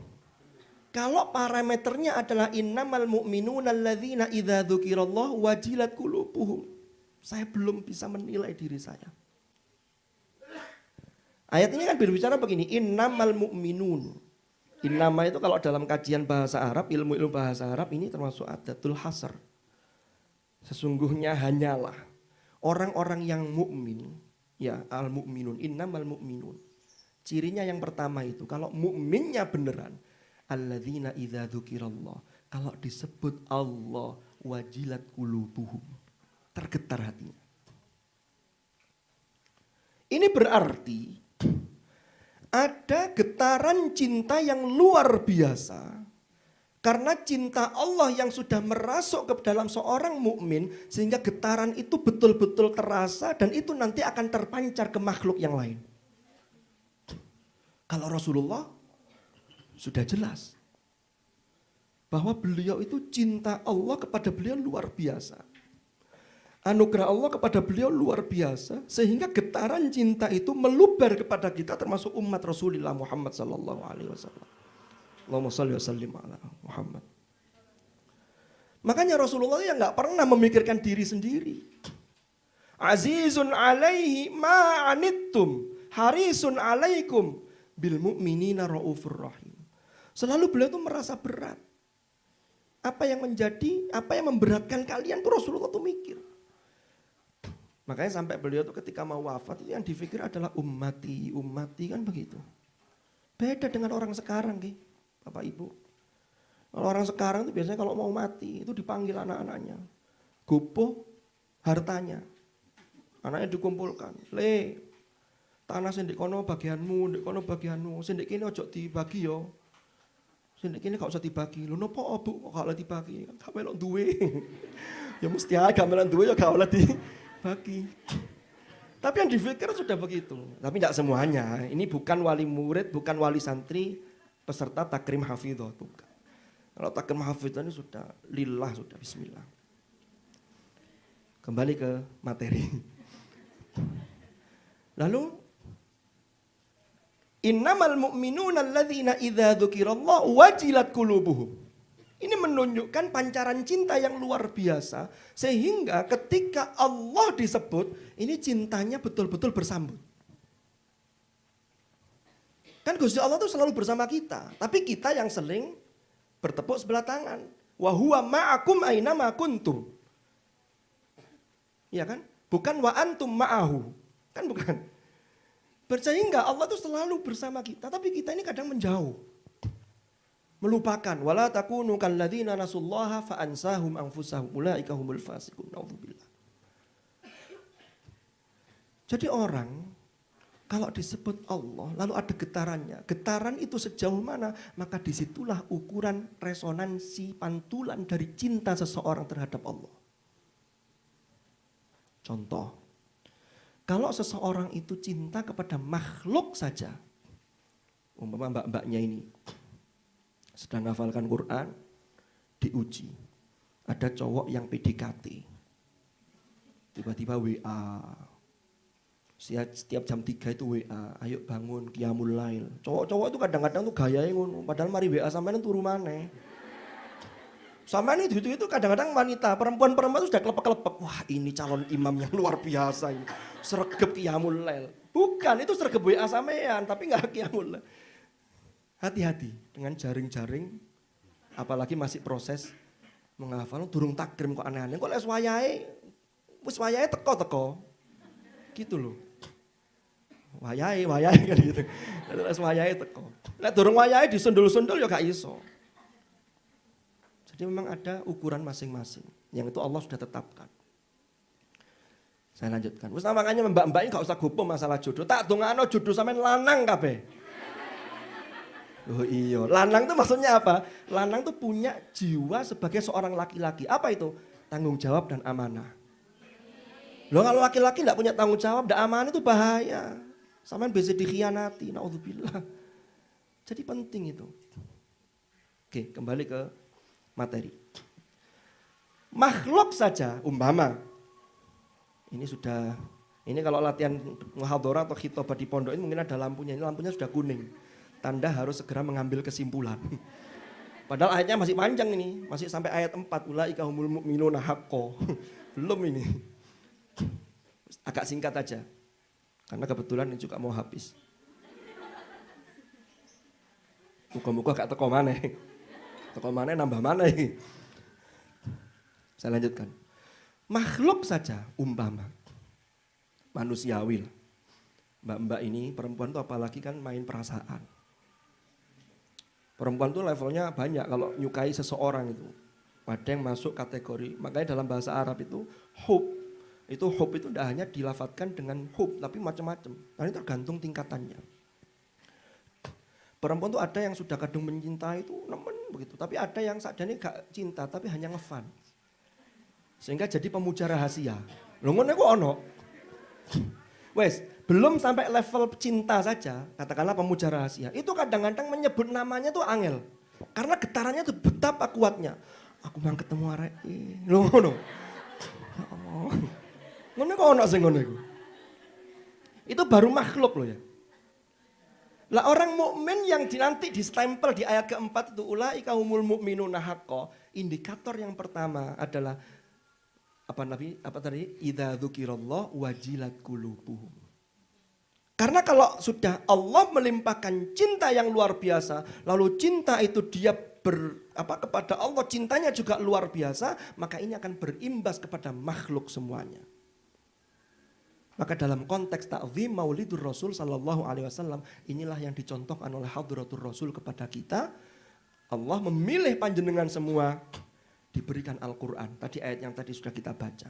kalau parameternya adalah innamal mu'minuna alladzina idza dzukirallahu wajilat qulubuhum, saya belum bisa menilai diri saya. Ayat ini kan berbicara begini, innamal mu'minun. Innama itu kalau dalam kajian bahasa Arab, ilmu bahasa Arab ini termasuk adatul hasr. Sesungguhnya hanyalah orang-orang yang mukmin, ya al-mu'minun, innamal mu'minun. Cirinya yang pertama itu, kalau mukminnya beneran, alladzina idza dzukirallah, kalau disebut Allah wajilat qulubuhum, tergetar hatinya. Ini berarti ada getaran cinta yang luar biasa. Karena cinta Allah yang sudah merasuk ke dalam seorang mukmin, sehingga getaran itu betul-betul terasa dan itu nanti akan terpancar ke makhluk yang lain. Kalau Rasulullah sudah jelas bahwa beliau itu cinta Allah kepada beliau luar biasa. Anugerah Allah kepada beliau luar biasa, sehingga getaran cinta itu meluber kepada kita termasuk umat Rasulullah Muhammad sallallahu alaihi wasallam. Allahumma shalli wa sallim ala Muhammad. Makanya Rasulullah yang enggak pernah memikirkan diri sendiri. Azizun alaihi ma anittum, harisun alaikum bil mu'minina raufur rahim. Selalu beliau itu merasa berat. Apa yang memberatkan kalian tuh Rasulullah tuh mikir. Makanya sampai beliau tuh ketika mau wafat itu yang dipikir adalah ummati kan begitu. Beda dengan orang sekarang, Bapak Ibu. Kalau orang sekarang itu biasanya kalau mau mati itu dipanggil anak-anaknya. Gopoh hartanya. Anaknya dikumpulkan. Le, tanah sing ndek kono bagianmu, ndek kono bagianmu. Sing ndek kene ojo dibagi yo. Sing ndek kene gak usah dibagi. Lho napa Bu kok gak oleh dibagi? Gak melok duwe. Ya mesti ae gak melok duwe ya gak oleh dibagi. Tapi yang dipikir sudah begitu. Tapi tidak semuanya. Ini bukan wali murid, bukan wali santri, peserta takrim hafidhah. Bukan. Kalau takrim hafidhah ini sudah lillah, sudah bismillah. Kembali ke materi. Lalu innamal mu'minuna alladzina idza dzukirallahu wajilat qulubuhum. Ini menunjukkan pancaran cinta yang luar biasa, sehingga ketika Allah disebut, ini cintanya betul-betul bersambut. Kan Gusti Allah itu selalu bersama kita, tapi kita yang sering bertepuk sebelah tangan. Wa huwa ma'akum aina ma kuntum. Iya kan? Bukan wa antum ma'ahu. Kan bukan. Sehingga Allah itu selalu bersama kita, tapi kita ini kadang menjauh. Melupakan. Wala takunu kalladzina nasullaha fa ansahum anfusahum ulaika humul fasiqun. Naudzubillah. Jadi orang kalau disebut Allah lalu ada getarannya. Getaran itu sejauh mana? Maka disitulah ukuran resonansi pantulan dari cinta seseorang terhadap Allah. Contoh, kalau seseorang itu cinta kepada makhluk saja, umpama mbak-mbaknya ini sedang hafalkan Quran, diuji. Ada cowok yang PDKT. Tiba-tiba WA. Setiap jam 3 itu WA, ayo bangun qiyamul lail. Cowok-cowok itu kadang-kadang tuh gayanya ngono, padahal mari WA sampean turu maneh. Sampean itu kadang-kadang wanita, perempuan-perempuan itu sudah kelepek-kelepek. Wah, ini calon imam yang luar biasa ini. Sregep qiyamul lail. Bukan, itu sregep WA sampean, tapi enggak qiyamul lail. Hati-hati dengan jaring-jaring, apalagi masih proses menghafal, durung takrim kok aneh-aneh. Kok les wayahe teko-teko. Gitu loh. Wayahe kan gitu. Les wayahe teko. Lek durung wayahe disundul-sundul ya gak iso. Jadi memang ada ukuran masing-masing. Yang itu Allah sudah tetapkan. Saya lanjutkan. Wis makanya mbak-mbak ini gak usah gopo masalah jodoh. Tak dongakno jodoh sampean lanang kabeh. Oh iya, lanang itu maksudnya apa? Lanang itu punya jiwa sebagai seorang laki-laki. Apa itu? Tanggung jawab dan amanah. Loh kalau laki-laki tidak punya tanggung jawab dan amanah itu bahaya. Sampean bisa dikhianati, naudzubillah. Jadi penting itu. Oke, kembali ke materi. Makhluk saja umpama. Ini kalau latihan muhadharah atau khitbah di pondok ini mungkin ada lampunya. Ini lampunya sudah kuning. Tanda harus segera mengambil kesimpulan. Padahal ayatnya masih panjang ini, masih sampai ayat 4. Ulaika humul mu'minuna haqqo. Belum ini. Agak singkat aja. Karena kebetulan ini juga mau habis. Muka-muka gak teko maneh. Teko maneh nambah maneh. Saya lanjutkan. Makhluk saja umpama. Manusiawi. Mbak-mbak ini perempuan itu apalagi kan main perasaan. Perempuan itu levelnya banyak kalau nyukai seseorang itu. Ada yang masuk kategori, makanya dalam bahasa Arab itu hub itu tidak hanya dilafatkan dengan hub, tapi macam-macam. Nah, ini tergantung tingkatannya. Perempuan itu ada yang sudah kadung mencintai itu nemen begitu, tapi ada yang sadane gak cinta tapi hanya ngefan. Sehingga jadi pemuja rahasia. Lho ngono kok ono. Wes, belum sampai level cinta saja, katakanlah pemuja rahasia. Itu kadang-kadang menyebut namanya tuh angel. Karena getarannya tuh betapa kuatnya. Aku mang ketemu arek iki. Lho ngono. Ngono kok ono sing ngono iku. Itu baru makhluk loh ya. Lah orang mukmin yang nanti distempel di ayat keempat itu ulaika humul mu'minuna haqqo. Indikator yang pertama adalah apa tadi? Idza dzukirallah wajilat qulubuhum. Karena kalau sudah Allah melimpahkan cinta yang luar biasa, lalu cinta itu dia kepada Allah cintanya juga luar biasa, maka ini akan berimbas kepada makhluk semuanya. Maka dalam konteks ta'zim Maulidur Rasul sallallahu alaihi wasallam, inilah yang dicontohkan oleh Hadratur Rasul kepada kita. Allah memilih panjenengan semua diberikan Al-Quran. Tadi ayat yang tadi sudah kita baca.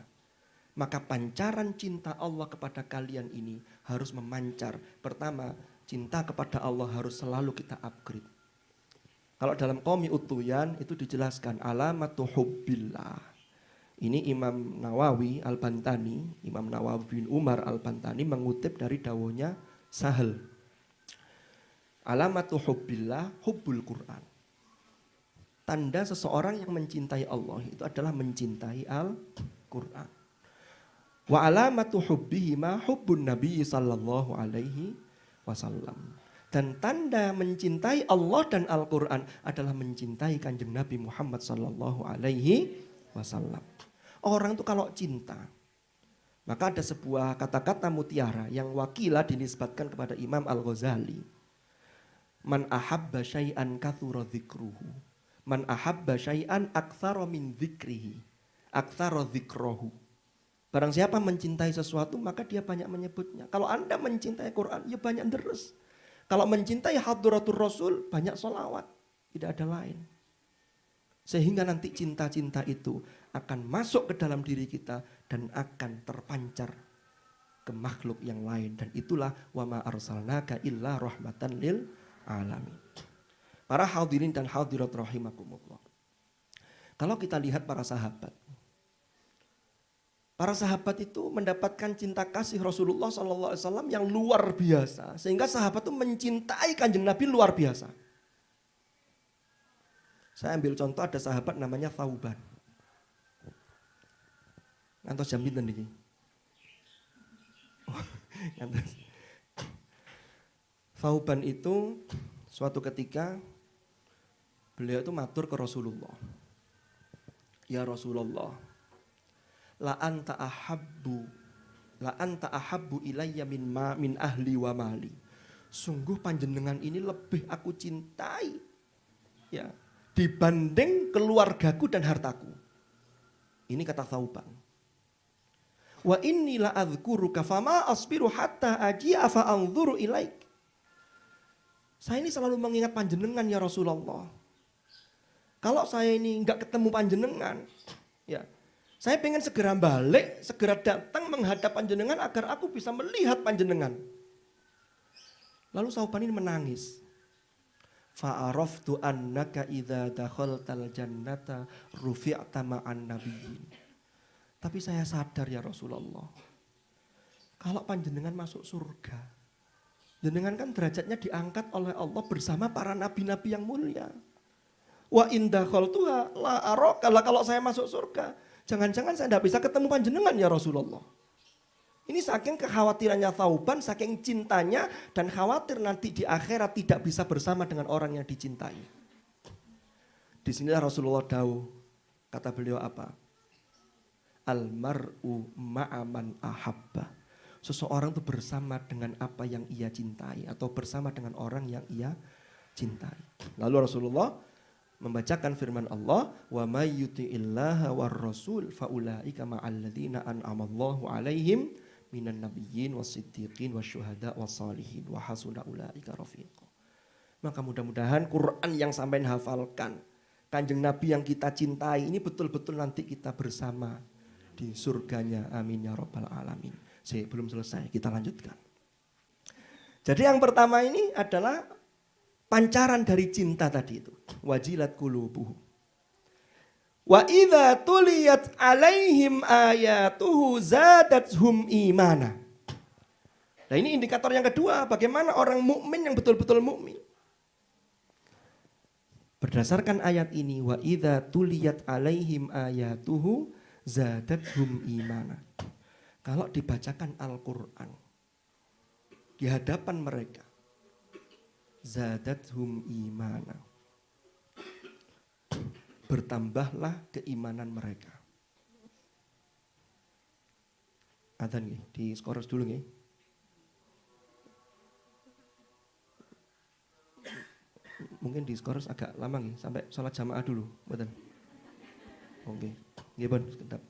Maka pancaran cinta Allah kepada kalian ini harus memancar. Pertama, cinta kepada Allah harus selalu kita upgrade. Kalau dalam Qomi Utuyan itu dijelaskan alamatu hubbillah. Ini Imam Nawawi Al-Bantani, Imam Nawawi bin Umar Al-Bantani mengutip dari dawuhnya Sahal. Alamatu hubbillah, hubbul Quran. Tanda seseorang yang mencintai Allah itu adalah mencintai Al-Quran. Wa alamatu hubbihima hubbun Nabi sallallahu alaihi wasallam. Dan tanda mencintai Allah dan Al-Quran adalah mencintai kanjeng Nabi Muhammad sallallahu alaihi wasallam. Orang itu kalau cinta, maka ada sebuah kata-kata mutiara yang wakilah dinisbatkan kepada Imam Al-Ghazali. Man ahabba syai'an kathura dzikruhu. Man ahabba syai'an aktsara min dzikrihi. Aktsara dzikrahu. Barang siapa mencintai sesuatu maka dia banyak menyebutnya. Kalau Anda mencintai Quran, ya banyak deres. Kalau mencintai Hadratur Rasul, banyak sholawat. Tidak ada lain. Sehingga nanti cinta-cinta itu akan masuk ke dalam diri kita dan akan terpancar ke makhluk yang lain. Dan itulah wa ma arsalnaka illa rahmatan lil alamin. Para hadirin dan hadirat rahimakumullah. Kalau kita lihat para sahabat itu mendapatkan cinta kasih Rasulullah SAW yang luar biasa. Sehingga sahabat itu mencintai kanjeng Nabi luar biasa. Saya ambil contoh ada sahabat namanya Thauban. Ngantos jam pinten niki? Oh, ngantos. Thauban itu suatu ketika beliau itu matur ke Rasulullah. Ya Rasulullah, la anta ahabbu ilayya min ahli wa mali. Sungguh panjenengan ini lebih aku cintai ya dibanding keluargaku dan hartaku. Ini kata Thauban. Wa inni la adzkuruka fama asbiru hatta aji'a fa anzuru ilaik. Saya ini selalu mengingat panjenengan ya Rasulullah. Kalau saya ini enggak ketemu panjenengan, ya, saya pengen segera balik, segera datang menghadap panjenengan agar aku bisa melihat panjenengan. Lalu Thauban ini menangis. Fa'araftu annaka idza dakhaltal jannata rufi'ta ma'an nabiyyin. Tapi saya sadar ya Rasulullah, kalau panjenengan masuk surga, jenengan kan derajatnya diangkat oleh Allah bersama para nabi-nabi yang mulia. Wa inda khaltuha la araka. Kalau saya masuk surga, jangan-jangan saya tidak bisa ketemu panjenengan ya Rasulullah. Ini saking kekhawatirannya Thauban, saking cintanya dan khawatir nanti di akhirat tidak bisa bersama dengan orang yang dicintai. Di sinilah Rasulullah dawuh, kata beliau apa? Almar'u ma'aman ahabba. Seseorang itu bersama dengan apa yang ia cintai atau bersama dengan orang yang ia cintai. Lalu Rasulullah membacakan firman Allah, wa may yuti'illaha war rasul faulaika ma'al ladzina an'amallahu 'alaihim minan nabiyyin was-siddiqin wasyuhada was-shalihin wa hasuna ulaika rafiqa. Maka mudah-mudahan Quran yang sampean hafalkan, Kanjeng Nabi yang kita cintai ini betul-betul nanti kita bersama di surganya. Amin ya rabbal alamin. Belum selesai, kita lanjutkan. Jadi yang pertama ini adalah pancaran dari cinta tadi itu. Wajilat qulubuhum. Wa idza tuliyat alaihim ayatuhu zadatuhum imana. Nah, ini indikator yang kedua, bagaimana orang mukmin yang betul-betul mukmin. Berdasarkan ayat ini, wa idza tuliyat alaihim ayatuhu zadatuhum imana. Kalau dibacakan Al-Qur'an di hadapan mereka, zadathum imana, bertambahlah keimanan mereka. Adzan nggih, di skores dulu nggih. Mungkin di skores agak lama nggih, sampai sholat jamaah dulu, mboten. Oke. Nggih, Bon, sebentar.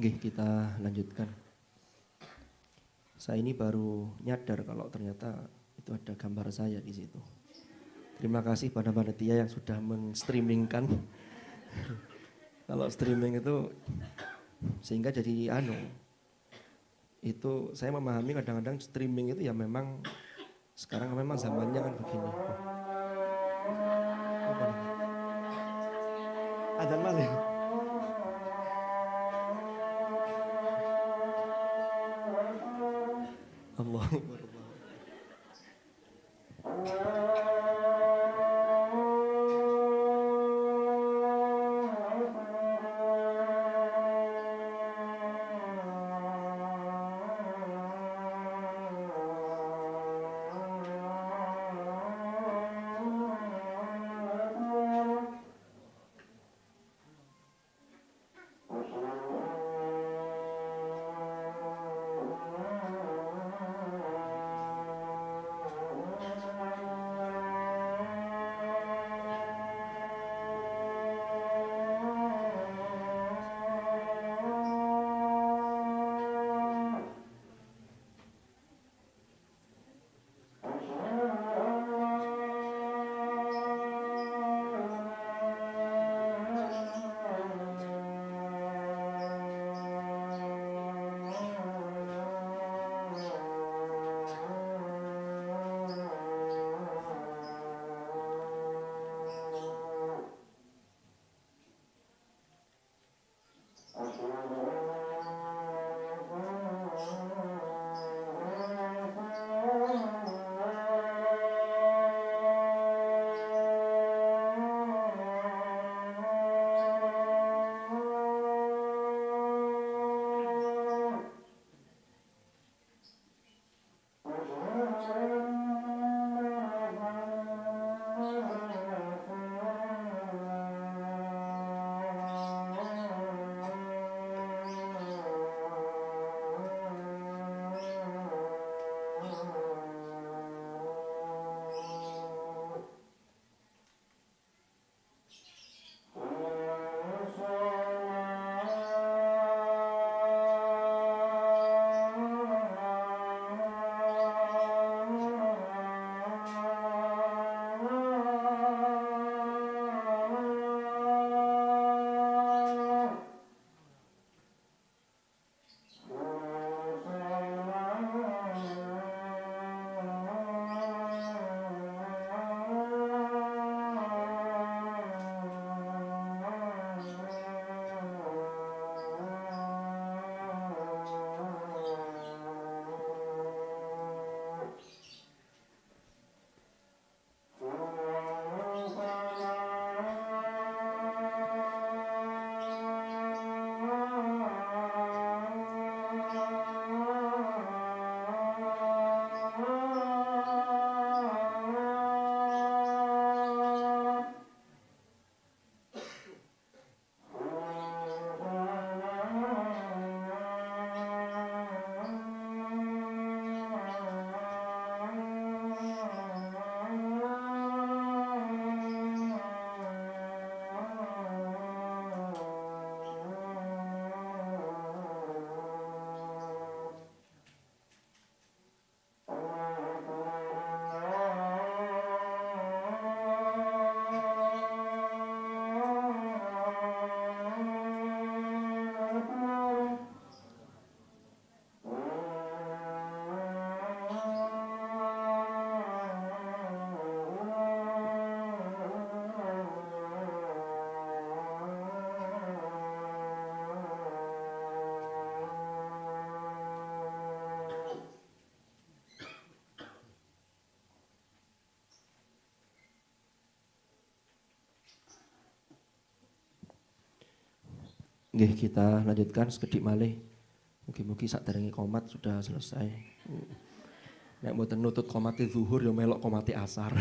Nggih, kita lanjutkan. Saya ini baru nyadar kalau ternyata itu ada gambar saya di situ. Terima kasih pada panitia yang sudah men-streamingkan. Kalau streaming itu sehingga jadi itu saya memahami kadang-kadang streaming itu ya memang sekarang memang zamannya kan begini. Adzan malih. Allahu Akbar. Nggih, kita lanjutkan sekedhik malih. Mugi-mugi saderenge qomat sudah selesai. Nek mboten nutut qomate zuhur ya melok qomate asar.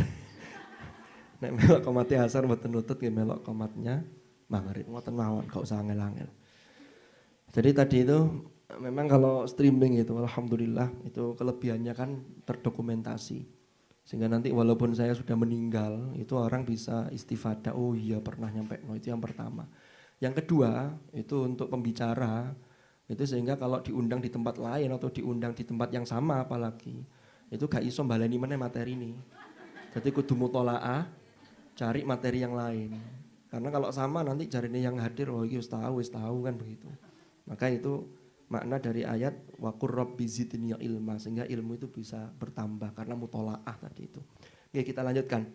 Nek melok qomate asar mboten nutut ya melok qomatnya maghrib. Ngoten mawon, gak usah angel-angel. Jadi tadi itu memang kalau streaming itu alhamdulillah itu kelebihannya kan terdokumentasi. Sehingga nanti walaupun saya sudah meninggal itu orang bisa istifadah, oh iya pernah nyampe, no, itu yang pertama. Yang kedua itu untuk pembicara Itu sehingga kalau diundang di tempat lain atau diundang di tempat yang sama apalagi, itu gak iso baleni meneh materi ini. Jadi kudu mutolaah, cari materi yang lain. Karena kalau sama nanti jarine yang hadir, oh iki wis tahu kan begitu. Maka itu makna dari ayat wa qur rabbi zidni ilma, sehingga ilmu itu bisa bertambah karena mutolaah tadi itu. Oke, kita lanjutkan.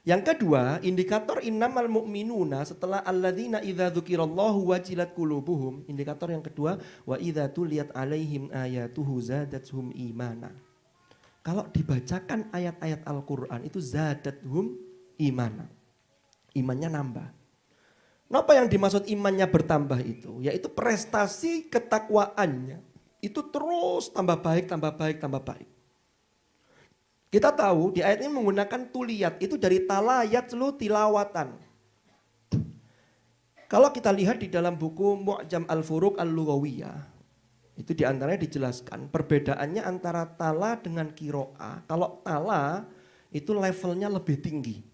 Yang kedua, indikator innamal mu'minuna setelah alladzina idza dzukirallahu wajilat qulubuhum. Indikator yang kedua, wa idza tuliyat alaihim ayatuhu zadatuhum imana. Kalau dibacakan ayat-ayat Al-Qur'an itu zadathum imana. Imannya nambah. Apa yang dimaksud imannya bertambah itu? Yaitu prestasi ketakwaannya itu terus tambah baik, tambah baik, tambah baik. Kita tahu di ayat ini menggunakan tuliyat, itu dari talayat lu tilawatan. Kalau kita lihat di dalam buku Mu'jam Al-Furuq Al-Lughawiyah, itu diantaranya dijelaskan perbedaannya antara tala dengan kiro'ah. Kalau tala itu levelnya lebih tinggi.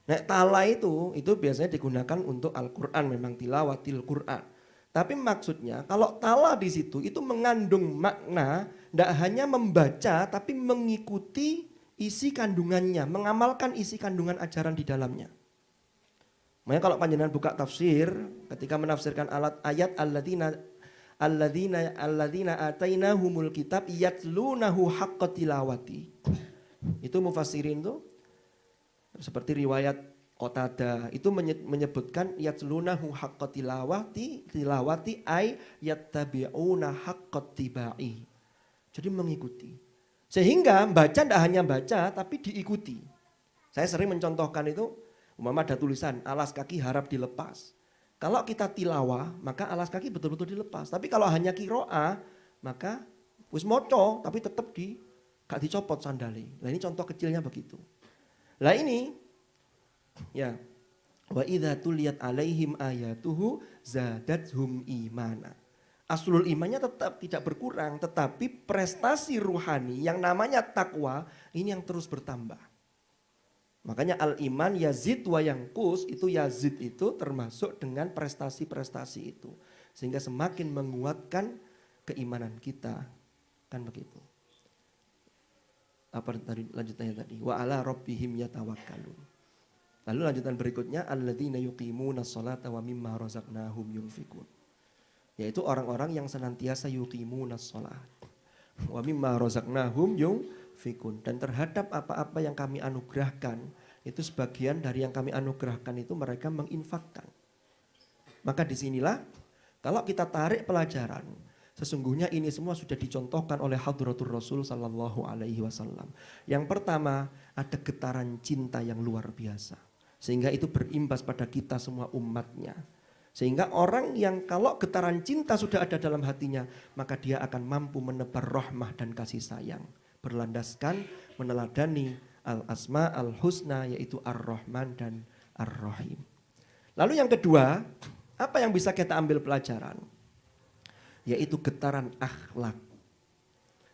Nah, tala itu biasanya digunakan untuk Al-Quran, memang tilawatil Quran. Tapi maksudnya kalau tala di situ itu mengandung makna tidak hanya membaca tapi mengikuti isi kandungannya, mengamalkan isi kandungan ajaran di dalamnya. Makanya kalau panjenengan buka tafsir ketika menafsirkan ayat alladzina atainahumul kitab yatlunahu haqqa tilawati. Itu mufassirin tuh seperti riwayat Qatadah itu menyebutkan yatlunahu haqqa tilawati ay yattabi'una haqqa tibai. Jadi mengikuti. Sehingga baca tidak hanya baca tapi diikuti. Saya sering mencontohkan itu, umpama ada tulisan alas kaki harap dilepas. Kalau kita tilawah maka alas kaki betul-betul dilepas. Tapi kalau hanya kiro'ah maka wis moco tapi tetap gak dicopot sandali. Nah ini contoh kecilnya begitu. Lah ini ya, wa idza tuliyat alaihim ayatuhu zadatuhum imana. Aslul imannya tetap tidak berkurang, tetapi prestasi ruhani yang namanya takwa ini yang terus bertambah. Makanya al-iman yazid wa yanqus, itu yazid itu termasuk dengan prestasi-prestasi itu. Sehingga semakin menguatkan keimanan kita. Kan begitu. Apa tadi lanjutannya tadi? Wa ala rabbihim yatawakkalun. Lalu lanjutan berikutnya alladzina yuqimunas sholata wa mimma razaqnahum yunfikun. Yaitu orang-orang yang senantiasa yuqimunas sholat wa mimma razaqnahum yunfikun, dan terhadap apa-apa yang kami anugerahkan itu sebagian dari yang kami anugerahkan itu mereka menginfakkan. Maka disinilah kalau kita tarik pelajaran, sesungguhnya ini semua sudah dicontohkan oleh Hadratur Rasul sallallahu alaihi wasallam. Yang pertama, ada getaran cinta yang luar biasa. Sehingga itu berimbas pada kita semua umatnya. Sehingga orang yang kalau getaran cinta sudah ada dalam hatinya, maka dia akan mampu menebar rahmah dan kasih sayang. Berlandaskan meneladani al-asma al-husna, yaitu ar-Rahman dan ar-Rahim. Lalu yang kedua, apa yang bisa kita ambil pelajaran? Yaitu getaran akhlak.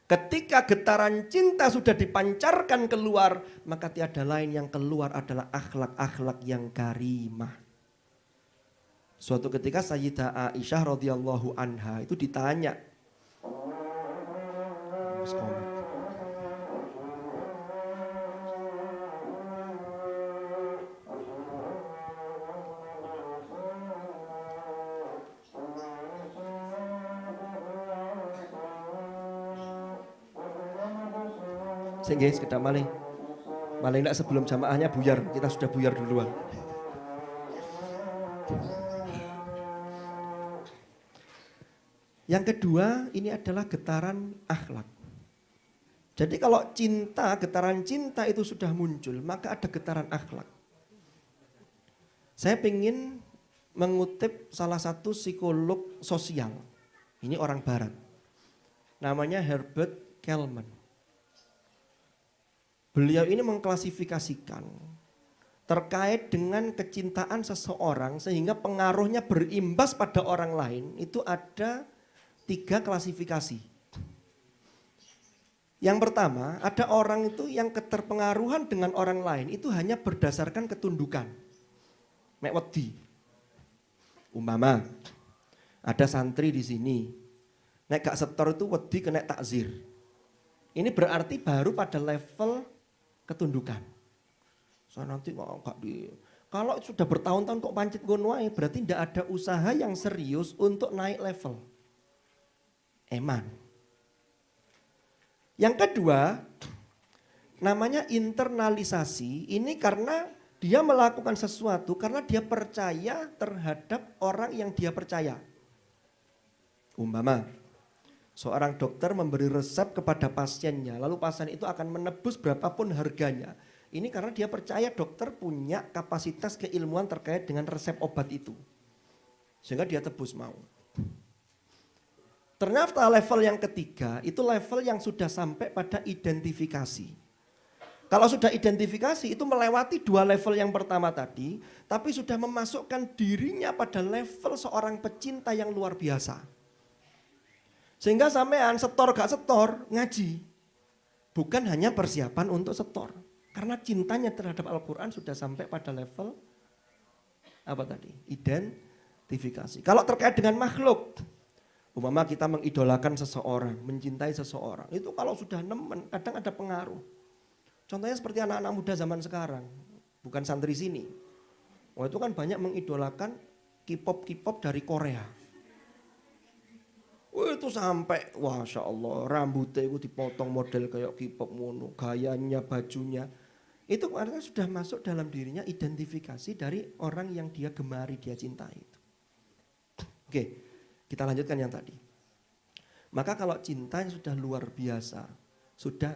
Ketika getaran cinta sudah dipancarkan keluar, maka tiada lain yang keluar adalah akhlak-akhlak yang karimah. Suatu ketika Sayyidah Aisyah radhiyallahu anha itu ditanya. Sehingga sekedar maling tidak sebelum jamaahnya buyar, kita sudah buyar duluan. Yang kedua ini adalah getaran akhlak. Jadi kalau cinta, getaran cinta itu sudah muncul, maka ada getaran akhlak. Saya ingin mengutip salah satu psikolog sosial. Ini orang barat. Namanya Herbert Kellman. Beliau ini mengklasifikasikan terkait dengan kecintaan seseorang sehingga pengaruhnya berimbas pada orang lain, itu ada 3 klasifikasi. Yang pertama, ada orang itu yang keterpengaruhan dengan orang lain itu hanya berdasarkan ketundukan. Mek wedi. Umpama Ada santri di sini. Nek gak setor itu wedi kena takzir. Ini berarti baru pada level ketundukan. So nanti kok gak di. Kalau sudah bertahun-tahun kok pancet ngono ae, berarti tidak ada usaha yang serius untuk naik level. Eman. Yang kedua, namanya internalisasi. Ini karena dia melakukan sesuatu karena dia percaya terhadap orang yang dia percaya. Umpama, seorang dokter memberi resep kepada pasiennya, lalu pasien itu akan menebus berapapun harganya. Ini karena dia percaya dokter punya kapasitas keilmuan terkait dengan resep obat itu. Sehingga dia tebus mau. Ternyata level yang ketiga itu level yang sudah sampai pada identifikasi. Kalau sudah identifikasi itu melewati dua level yang pertama tadi, tapi sudah memasukkan dirinya pada level seorang pecinta yang luar biasa. Sehingga sampean setor gak setor ngaji. Bukan hanya persiapan untuk setor. Karena cintanya terhadap Al-Quran sudah sampai pada level apa tadi? Identifikasi. Kalau terkait dengan makhluk, umpama kita mengidolakan seseorang, mencintai seseorang, itu kalau sudah nemen kadang ada pengaruh. Contohnya seperti anak-anak muda zaman sekarang, bukan santri sini. Oh itu kan banyak mengidolakan K-pop dari Korea. Oh itu sampai, Masya Allah, rambutnya itu dipotong model kayak K-pop mono, gayanya, bajunya. Itu artinya sudah masuk dalam dirinya identifikasi dari orang yang dia gemari, dia cintai itu. Oke, kita lanjutkan yang tadi. Maka kalau cintanya sudah luar biasa, sudah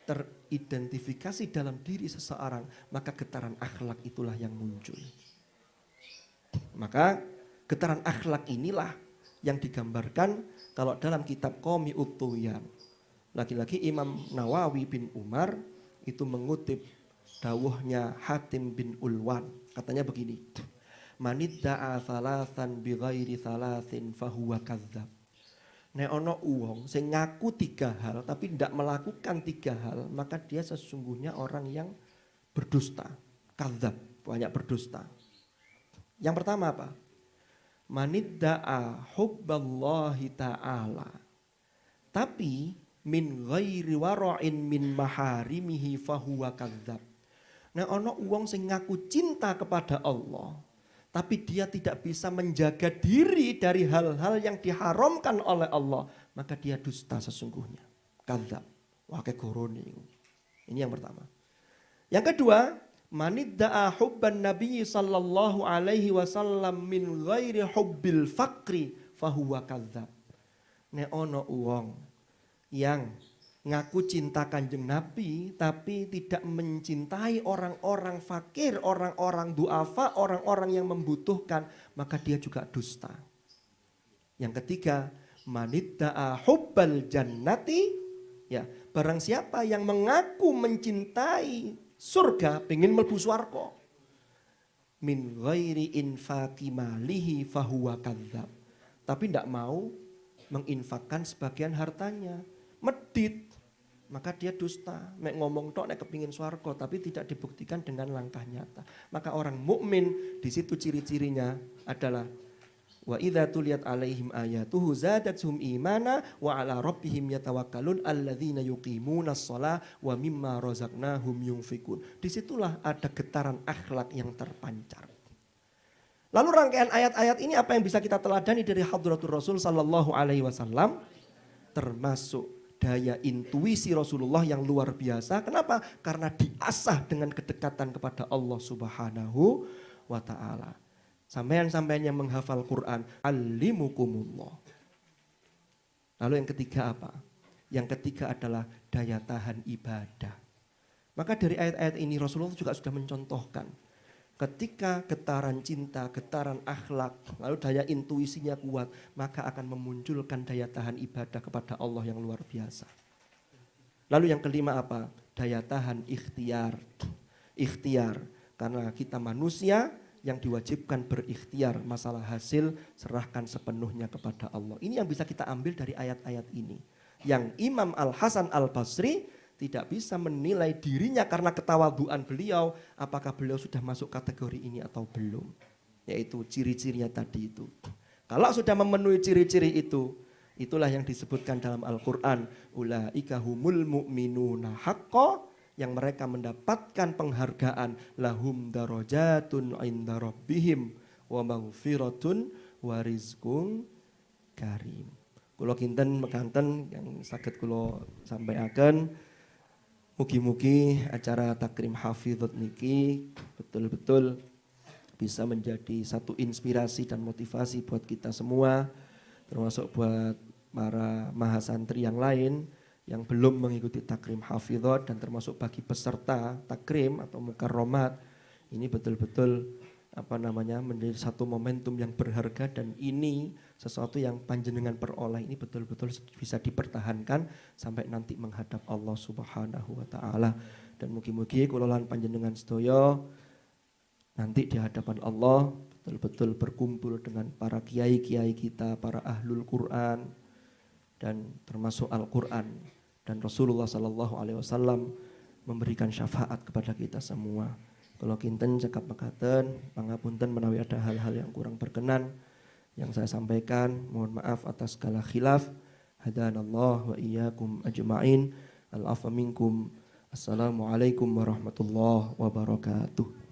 teridentifikasi dalam diri seseorang, maka getaran akhlak itulah yang muncul. Maka getaran akhlak inilah yang digambarkan kalau dalam kitab Qomi'ut Tughyan. Lagi-lagi Imam Nawawi bin Umar itu mengutip dawuhnya Hatim bin Ulwan. Katanya begini, manidda'a thalathan bighairi thalathin fahuwa kadzdzab. Nek ono uwong sing ngaku tiga hal tapi tidak melakukan tiga hal, maka dia sesungguhnya orang yang berdusta, kadzdzab, banyak berdusta. Yang pertama apa? Manidda'a hubballahi ta'ala tapi min ghairi wara'in min maharimihi fahuwa kadzdzab. Nek ono uwong sing ngaku cinta kepada Allah tapi dia tidak bisa menjaga diri dari hal-hal yang diharamkan oleh Allah, maka dia dusta sesungguhnya. Kadzdzab. Wah kegorone. Ini yang pertama. Yang kedua, manidda'a hubban Nabi sallallahu alaihi wasallam min ghairi hubbil faqri fahuwa kadzdzab. Nek ono wong yang ngaku cinta Kanjeng Nabi tapi tidak mencintai orang-orang fakir, orang-orang duafa, orang-orang yang membutuhkan, maka dia juga dusta. Yang ketiga, manidda'a hubbal jannati, ya, barang siapa yang mengaku mencintai surga, pengen mlebu swarga, min ghairi infaqi malihi fahuwa kadzdzab. Tapi tidak mau menginfakkan sebagian hartanya, medit, maka dia dusta. Nek ngomong tok nek kepingin swarga tapi tidak dibuktikan dengan langkah nyata. Maka orang mukmin di situ ciri-cirinya adalah wa idza tuliyat alaihim ayatuhu zadatuhum imana wa ala rabbihim yatawakkalun alladzina yuqimunas shalah wa mimma razaqnahum yunfikun. Disitulah ada getaran akhlak yang terpancar. Lalu rangkaian ayat-ayat ini apa yang bisa kita teladani dari hadratur Rasul sallallahu alaihi wasallam? Termasuk daya intuisi Rasulullah yang luar biasa. Kenapa? Karena diasah dengan kedekatan kepada Allah Subhanahu wa ta'ala. Sampean-sampean yang menghafal Quran, alimukumullah. Lalu yang ketiga apa? Yang ketiga adalah daya tahan ibadah. Maka dari ayat-ayat ini Rasulullah juga sudah mencontohkan. Ketika getaran cinta, getaran akhlak, lalu daya intuisinya kuat, maka akan memunculkan daya tahan ibadah kepada Allah yang luar biasa. Lalu yang kelima apa? Daya tahan ikhtiar. Ikhtiar, karena kita manusia yang diwajibkan berikhtiar, masalah hasil serahkan sepenuhnya kepada Allah. Ini yang bisa kita ambil dari ayat-ayat ini. Yang Imam Al-Hasan Al-Basri tidak bisa menilai dirinya karena ketawaduan beliau, apakah beliau sudah masuk kategori ini atau belum. Yaitu ciri-cirinya tadi itu. Kalau sudah memenuhi ciri-ciri itu, itulah yang disebutkan dalam Al-Quran. Ulaika humul mu'minuna haqqa, yang mereka mendapatkan penghargaan. Lahum darajatun inda rabbihim wa maghfiratun wa rizqun karim. Kula kinten mekanten yang saged kula sampaikan. Mugi-mugi acara takrim hafidhot niki betul-betul bisa menjadi satu inspirasi dan motivasi buat kita semua, termasuk buat para mahasantri yang lain yang belum mengikuti takrim hafidhot, dan termasuk bagi peserta takrim atau mukarromat. Ini betul-betul menjadi satu momentum yang berharga, dan ini sesuatu yang panjenengan peroleh ini betul-betul bisa dipertahankan sampai nanti menghadap Allah Subhanahu wa taala. Dan mugi-mugi kula lan panjenengan sedaya nanti di hadapan Allah betul-betul berkumpul dengan para kiai-kiai kita, para ahlul Quran, dan termasuk Al-Quran, dan Rasulullah sallallahu alaihi wasallam memberikan syafaat kepada kita semua. Kalau kinten cekap mekaten, pangapunten menawi ada hal-hal yang kurang berkenan yang saya sampaikan, mohon maaf atas segala khilaf. Hadanallah wa iyyakum ajma'in. Al-afwa minkum. Assalamualaikum warahmatullahi wabarakatuh.